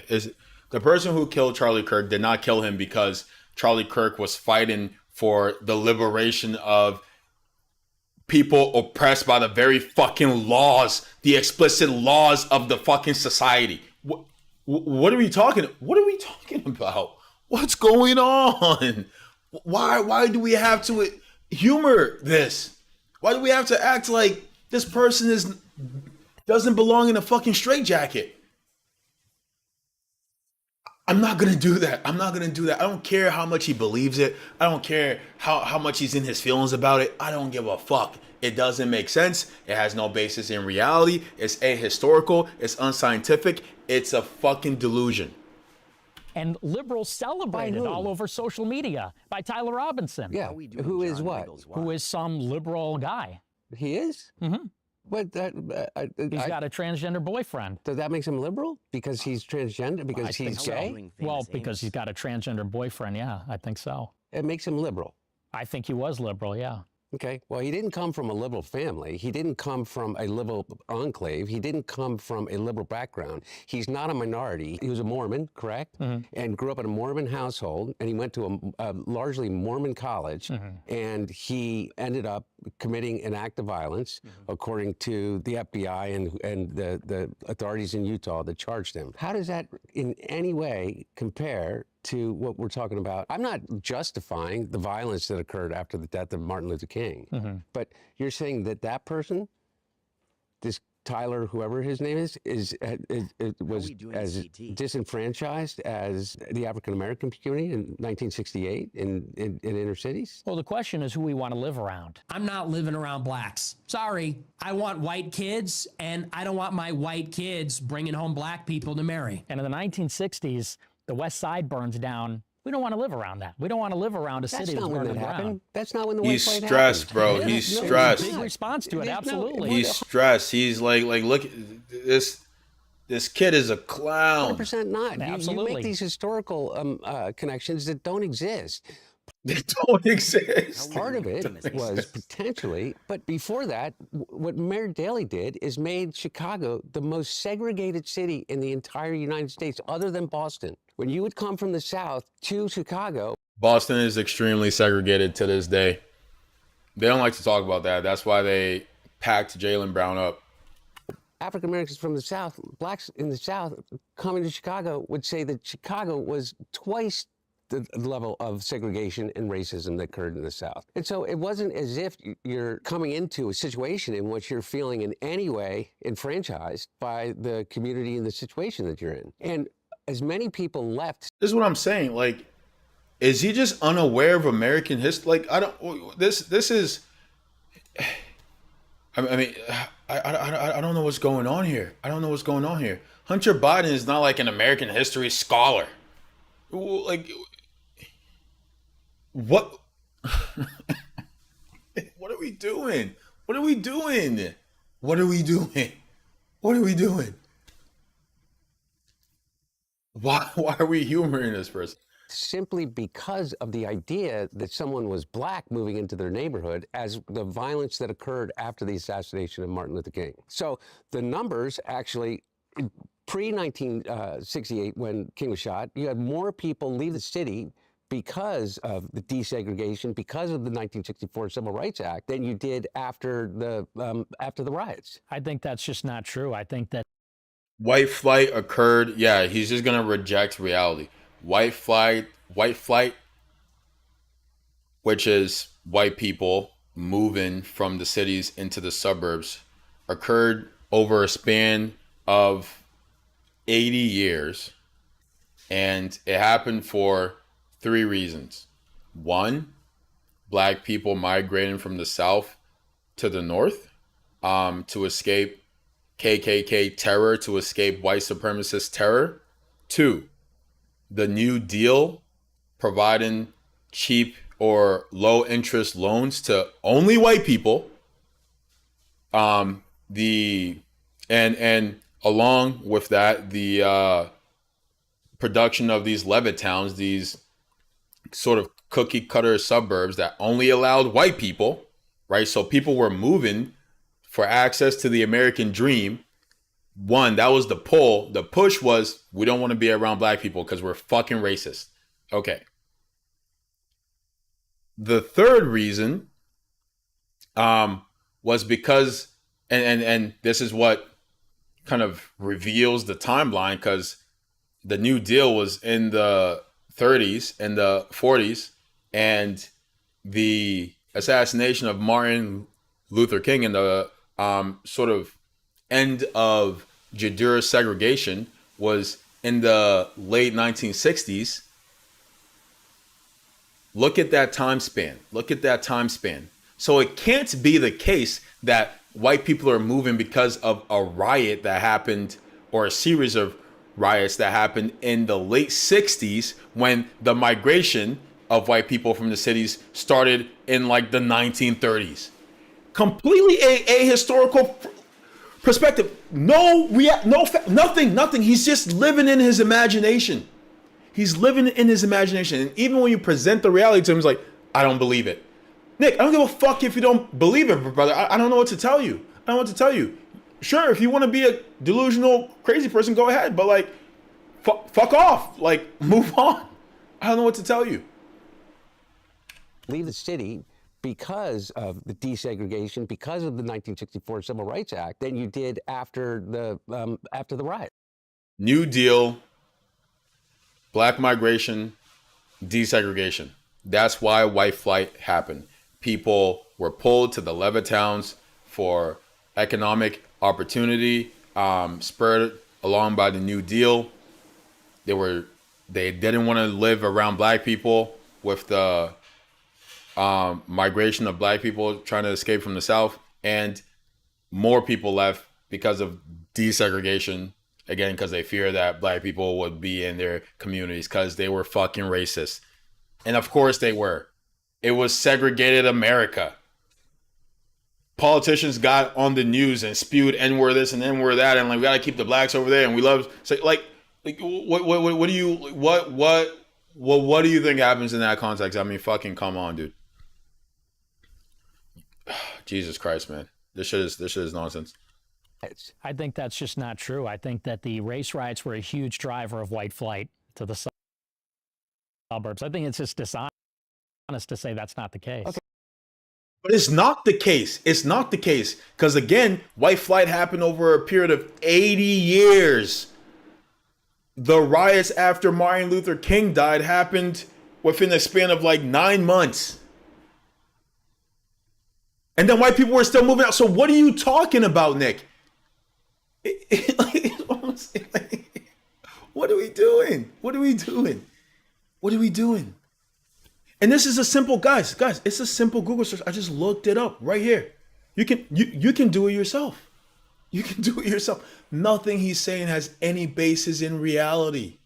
is the person who killed Charlie Kirk did not kill him because Charlie Kirk was fighting for the liberation of people oppressed by the very fucking laws, the explicit laws of the fucking society. What are we talking? What are we talking about? What's going on? Why do we have to humor this? Why do we have to act like this person doesn't belong in a fucking straitjacket? I'm not gonna do that. I'm not gonna do that. I don't care how much he believes it. I don't care how much he's in his feelings about it. I don't give a fuck. It doesn't make sense. It has no basis in reality. It's ahistorical. It's unscientific. It's a fucking delusion. And liberals celebrated all over social media by Tyler Robinson. Yeah, who is what? Who is some liberal guy. He is? Mm-hmm. What? He's got a transgender boyfriend. So that makes him liberal? Because he's transgender? Because he's gay? Well, because he's got a transgender boyfriend, yeah, I think so. It makes him liberal. I think he was liberal, yeah. Okay. Well, he didn't come from a liberal family. He didn't come from a liberal enclave. He didn't come from a liberal background. He's not a minority. He was a Mormon, correct? Mm-hmm. And grew up in a Mormon household. And he went to a largely Mormon college. Mm-hmm. And he ended up committing an act of violence, according to the FBI and the authorities in Utah that charged him. How does that in any way compare to what we're talking about? I'm not justifying the violence that occurred after the death of Martin Luther King, but you're saying that that person, this Tyler, whoever his name is was as disenfranchised as the African American community in 1968 in inner cities? Well, the question is who we want to live around. I'm not living around blacks. Sorry, I want white kids, and I don't want my white kids bringing home black people to marry. And in the 1960s, the West Side burns down. We don't want to live around that. We don't want to live around a city that's burning down. That's not when the West Side happened. He's stressed, bro. He's stressed. Big response to it, absolutely. He's stressed. He's like, look, this kid is a clown. 100% not. Absolutely. You make these historical connections that don't exist. They don't exist. Part of it was potentially, but before that, what Mayor Daley did is made Chicago the most segregated city in the entire United States, other than Boston. When you would come from the South to Chicago. Boston is extremely segregated to this day. They don't like to talk about that. That's why they packed Jaylen Brown up. African Americans from the South, blacks in the South coming to Chicago would say that Chicago was twice the level of segregation and racism that occurred in the South. And so it wasn't as if you're coming into a situation in which you're feeling in any way enfranchised by the community and the situation that you're in. And as many people left. This is what I'm saying. Like, is he just unaware of American history? Like, I don't, this is, I mean, I don't know what's going on here. I don't know what's going on here. Hunter Biden is not like an American history scholar. Like, what? What are we doing? What are we doing? What are we doing? What are we doing? Why are we humoring this person? Simply because of the idea that someone was black moving into their neighborhood as the violence that occurred after the assassination of Martin Luther King. So the numbers actually, pre-1968, when King was shot, you had more people leave the city because of the desegregation, because of the 1964 Civil Rights Act, than you did after the riots. I think that's just not true. I think that white flight occurred. Yeah, he's just gonna reject reality. White flight, which is white people moving from the cities into the suburbs, occurred over a span of 80 years. And it happened for 3 reasons. 1, black people migrating from the South to the North to escape KKK terror, to escape white supremacist terror. 2, the New Deal providing cheap or low interest loans to only white people. And along with that, the production of these Levittowns, these sort of cookie cutter suburbs that only allowed white people, right? So people were moving for access to the American dream. One, that was the pull. The push was, we don't want to be around black people because we're fucking racist. Okay. The third reason was because, and this is what kind of reveals the timeline, because the New Deal was in the 30s and the 40s, and the assassination of Martin Luther King and the sort of end of gender segregation was in the late 1960s. Look at that time span. Look at that time span. So it can't be the case that white people are moving because of a riot that happened, or a series of riots that happened in the late 60s, when the migration of white people from the cities started in like the 1930s. Completely a historical perspective. Nothing. He's just living in his imagination. He's living in his imagination. And even when you present the reality to him, he's like, I don't believe it. Nick, I don't give a fuck if you don't believe it, brother. I don't know what to tell you. I don't know what to tell you. Sure, if you want to be a delusional, crazy person, go ahead. But like, fuck off. Like, move on. I don't know what to tell you. Leave the city because of the desegregation, because of the 1964 Civil Rights Act, than you did after the riot. New Deal, black migration, desegregation. That's why white flight happened. People were pulled to the Levittowns for economic opportunity, spurred along by the New Deal. They didn't want to live around black people with the migration of black people trying to escape from the South, and more people left because of desegregation, again, because they fear that black people would be in their communities because they were fucking racist. And of course they were. It was segregated America. Politicians got on the news and spewed N-word this and N-word that, and like, we gotta keep the blacks over there, and we love, so like what do you think happens in that context? I mean, fucking come on, dude. Jesus Christ, man. This shit is nonsense. I think that's just not true. I think that the race riots were a huge driver of white flight to the suburbs. I think it's just dishonest to say that's not the case. Okay. But it's not the case. It's not the case. Because again, white flight happened over a period of 80 years. The riots after Martin Luther King died happened within a span of like 9 months. And then white people were still moving out. So what are you talking about, Nick? What are we doing? What are we doing? What are we doing? And this is a simple, guys, it's a simple Google search. I just looked it up right here. You can do it yourself. You can do it yourself. Nothing he's saying has any basis in reality.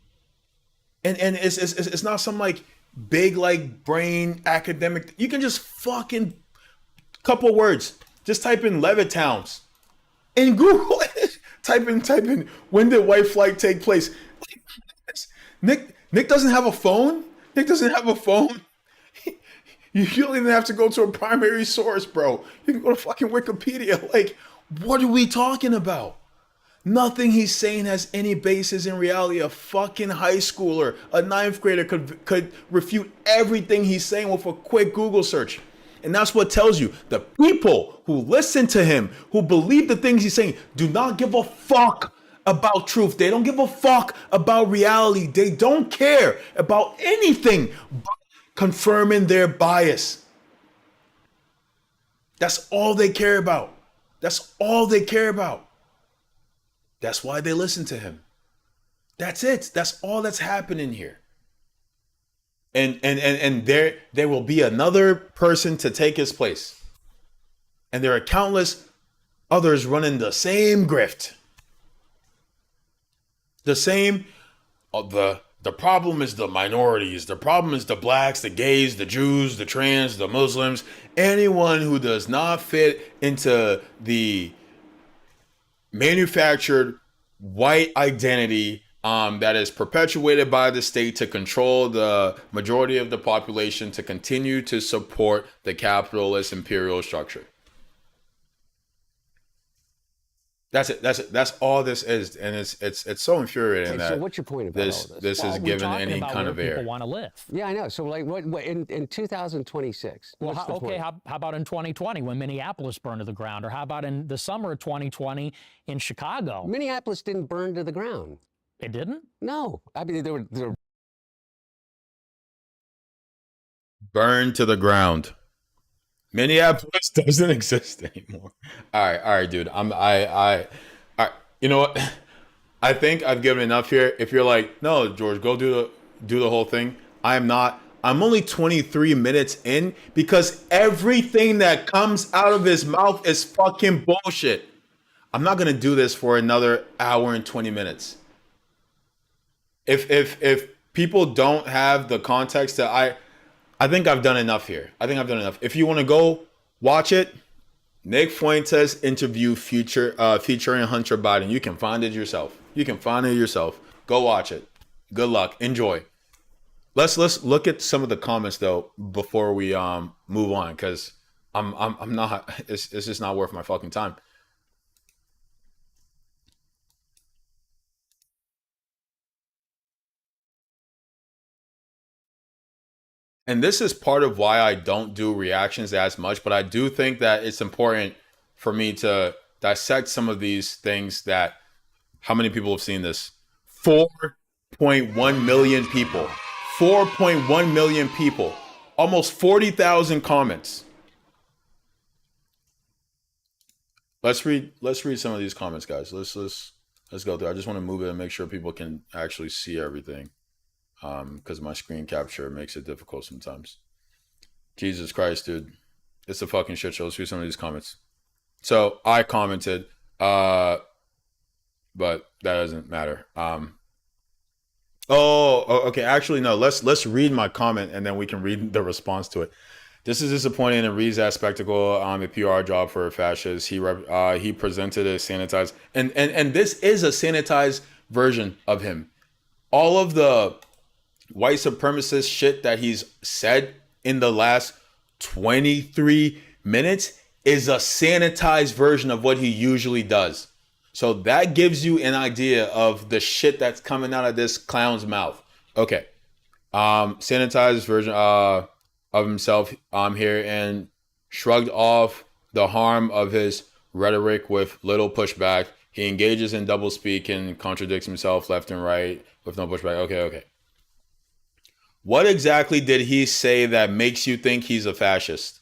And it's not some like big like brain academic. You can just fucking couple words. Just type in Levittowns in Google. type in when did white flight take place? Nick doesn't have a phone. Nick doesn't have a phone. You don't even have to go to a primary source, bro. You can go to fucking Wikipedia. Like, what are we talking about? Nothing he's saying has any basis in reality. A fucking high schooler, a 9th grader could refute everything he's saying with a quick Google search. And that's what tells you the people who listen to him, who believe the things he's saying, do not give a fuck about truth. They don't give a fuck about reality. They don't care about anything but confirming their bias. That's all they care about. That's all they care about. That's why they listen to him. That's it. That's all that's happening here. And there will be another person to take his place. And there are countless others running the same grift. The the problem is the minorities. The problem is the blacks, the gays, the Jews, the trans, the Muslims, anyone who does not fit into the manufactured white identity that is perpetuated by the state to control the majority of the population to continue to support the capitalist imperial structure. That's it. That's all this is, and it's so infuriating Okay, that so what's your point about all this this? is given any kind of air. People want to live. Yeah, I know. So like, what in 2026? Well, what's the okay, point? how about in 2020 when Minneapolis burned to the ground? Or how about in the summer of 2020 in Chicago? Minneapolis didn't burn to the ground. It didn't? No, I mean there were Burned to the ground. Minneapolis doesn't exist anymore. All right, dude. All right. You know what? I think I've given enough here. If you're like, no, George, go do the whole thing. I am not. I'm only 23 minutes in because everything that comes out of his mouth is fucking bullshit. I'm not gonna do this for another hour and 20 minutes. If people don't have the context that I think I've done enough here. I think I've done enough. If you want to go watch it, Nick Fuentes interview featuring Hunter Biden. You can find it yourself. Go watch it. Good luck. Enjoy. Let's look at some of the comments though before we move on, because I'm not. It's just not worth my fucking time. And this is part of why I don't do reactions as much, but I do think that it's important for me to dissect some of these things that, how many people have seen this? 4.1 million people. 4.1 million people. Almost 40,000 comments. Let's read some of these comments, guys. Let's go through. I just want to move it and make sure people can actually see everything. Because my screen capture makes it difficult sometimes. Jesus Christ, dude. It's a fucking shit show. Let's read some of these comments. So I commented, but that doesn't matter. Okay. Actually, no. Let's read my comment and then we can read the response to it. This is disappointing and reads that spectacle. A PR job for a fascist. He presented a sanitized and this is a sanitized version of him. All of the white supremacist shit that he's said in the last 23 minutes is a sanitized version of what he usually does. So that gives you an idea of the shit that's coming out of this clown's mouth. Okay. Sanitized version of himself here and shrugged off the harm of his rhetoric with little pushback. He engages in doublespeak and contradicts himself left and right with no pushback. Okay. What exactly did he say that makes you think he's a fascist?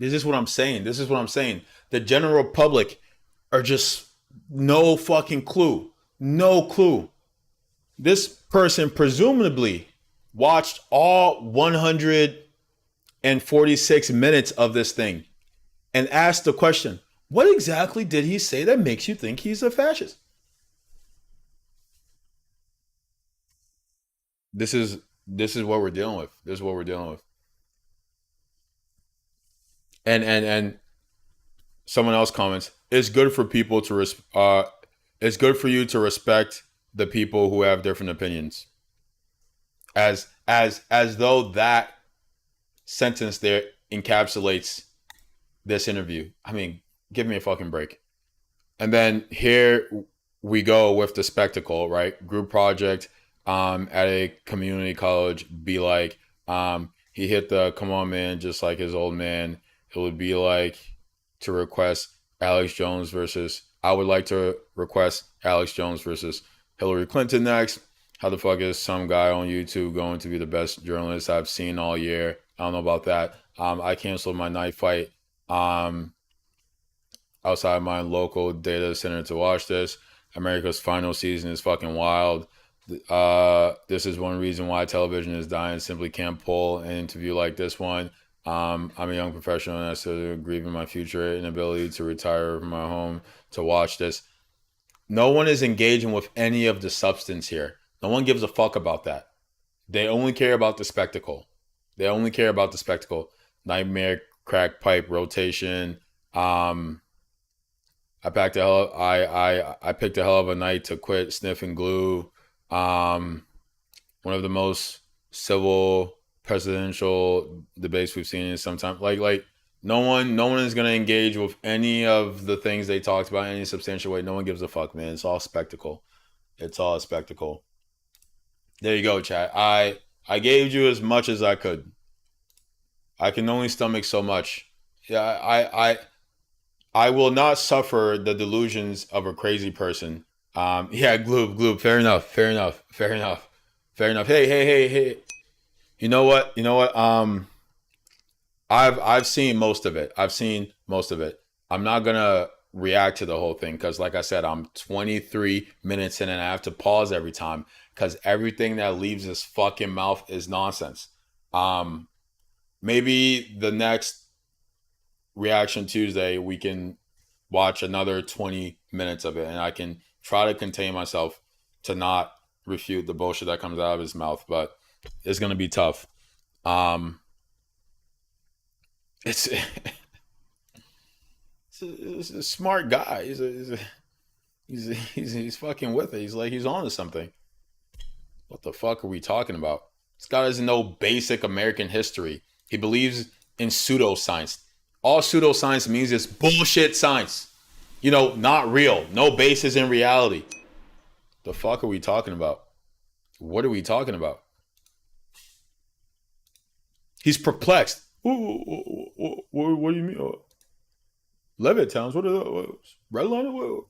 This is what I'm saying. The general public are just no fucking clue. No clue. This person presumably watched all 146 minutes of this thing and asked the question, what exactly did he say that makes you think he's a fascist? This is what we're dealing with. And someone else comments, it's good for people to it's good for you to respect the people who have different opinions. As though that sentence there encapsulates this interview. I mean, give me a fucking break. And then here we go with the spectacle, right? Group project at a community college. Be like, he hit the come on man just like his old man. It would be like to request Alex Jones versus, I would like to request Alex Jones versus Hillary Clinton next. How the fuck is some guy on YouTube going to be the best journalist I've seen all year? I don't know about that. I canceled my night fight outside my local data center to watch this. America's final season is fucking wild. This is one reason why television is dying. Simply can't pull an interview like this one. I'm a young professional and I still grieve in my future inability to retire from my home to watch this. No one is engaging with any of the substance here. No one gives a fuck about that. They only care about the spectacle. They only care about the spectacle. Nightmare, crack pipe, rotation. I picked a hell of a night to quit sniffing glue. One of the most civil presidential debates we've seen in some time. Like no one is gonna engage with any of the things they talked about in any substantial way. No one gives a fuck, man. It's all spectacle. It's all a spectacle. There you go, chat. I gave you as much as I could. I can only stomach so much. Yeah, I will not suffer the delusions of a crazy person. Yeah, Gloob. Fair enough. Hey. You know what? I've seen most of it. I'm not gonna react to the whole thing because, like I said, I'm 23 minutes in and I have to pause every time because everything that leaves his fucking mouth is nonsense. Maybe the next Reaction Tuesday we can watch another 20 minutes of it and I can try to contain myself to not refute the bullshit that comes out of his mouth, but it's gonna be tough. It's a smart guy. He's fucking with it. He's like he's on to something. What the fuck are we talking about? This guy doesn't know basic American history. He believes in pseudoscience. All pseudoscience means is bullshit science. Not real. No basis in reality. The fuck are we talking about? What are we talking about? He's perplexed. What do you mean? Levitt towns? What are those? Redline?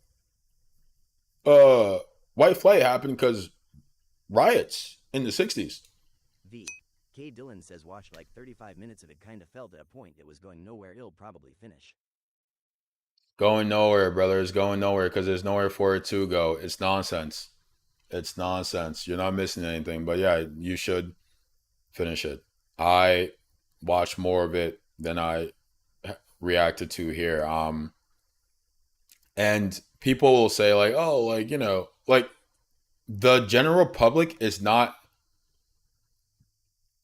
White flight happened because riots in the 60s. V. K. Dillon says watch like 35 minutes of it, kind of felt at a point it was going nowhere, it'll probably finish. Going nowhere, brother. It's going nowhere because there's nowhere for it to go. It's nonsense. You're not missing anything. But yeah, you should finish it. I watched more of it than I reacted to here. And people will say like, oh, like the general public is not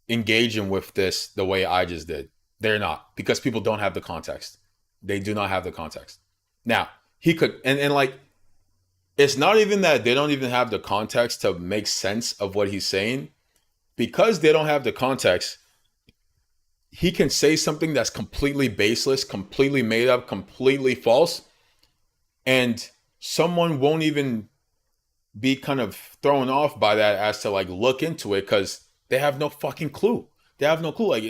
engaging with this the way I just did. They're not, because people don't have the context. They do not have the context. Now, he could, and like, it's not even that they don't even have the context to make sense of what he's saying. Because they don't have the context, he can say something that's completely baseless, completely made up, completely false, and someone won't even be kind of thrown off by that as to like look into it because they have no fucking clue. Like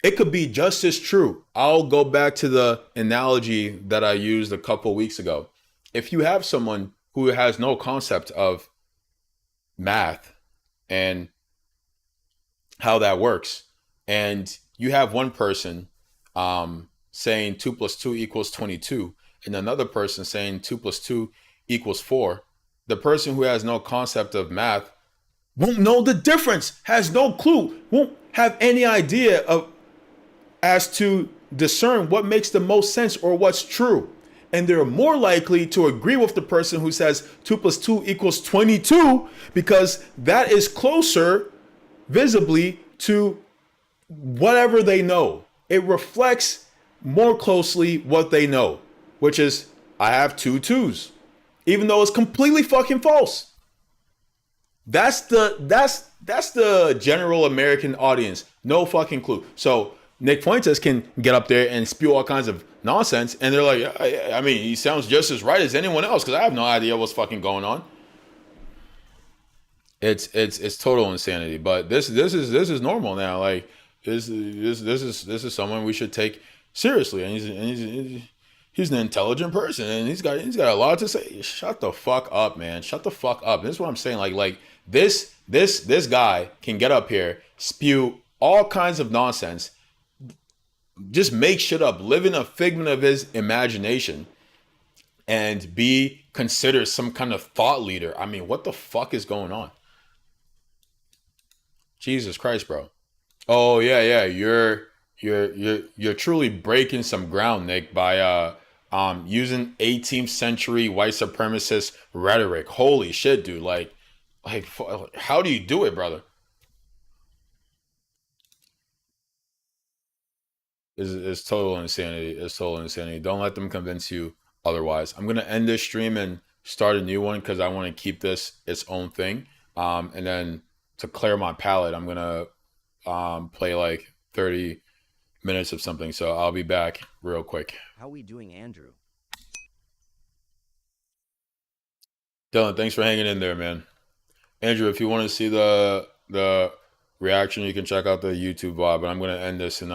it could be just as true. I'll go back to the analogy that I used a couple weeks ago. If you have someone who has no concept of math and how that works, and you have one person saying 2 + 2 = 22, and another person saying 2 + 2 = 4, the person who has no concept of math won't know the difference, has no clue, won't have any idea as to discern what makes the most sense or what's true. And they're more likely to agree with the person who says 2 + 2 = 22 because that is closer visibly to whatever they know. It reflects more closely what they know, which is I have 2 2s, even though it's completely fucking false. That's the general American audience. No fucking clue. So Nick Fuentes can get up there and spew all kinds of nonsense, and they're like, I mean, he sounds just as right as anyone else because I have no idea what's fucking going on. It's total insanity. But this is normal now. Like this is someone we should take seriously, and he's an intelligent person, and he's got a lot to say. Shut the fuck up, man. Shut the fuck up. This is what I'm saying. Like this guy can get up here, spew all kinds of nonsense, just make shit up, live in a figment of his imagination, and be considered some kind of thought leader. I mean, what the fuck is going on? Jesus Christ, bro. Oh yeah, you're truly breaking some ground, Nick, by using 18th century white supremacist rhetoric. Holy shit, dude. Like, how do you do it, brother? It's total insanity. It's total insanity. Don't let them convince you otherwise. I'm gonna end this stream and start a new one because I want to keep this its own thing. And then to clear my palate, I'm gonna play like 30 minutes of something. So I'll be back real quick. How we doing, Andrew? Dylan, thanks for hanging in there, man. Andrew, if you want to see the reaction, you can check out the YouTube VOD. But I'm gonna end this and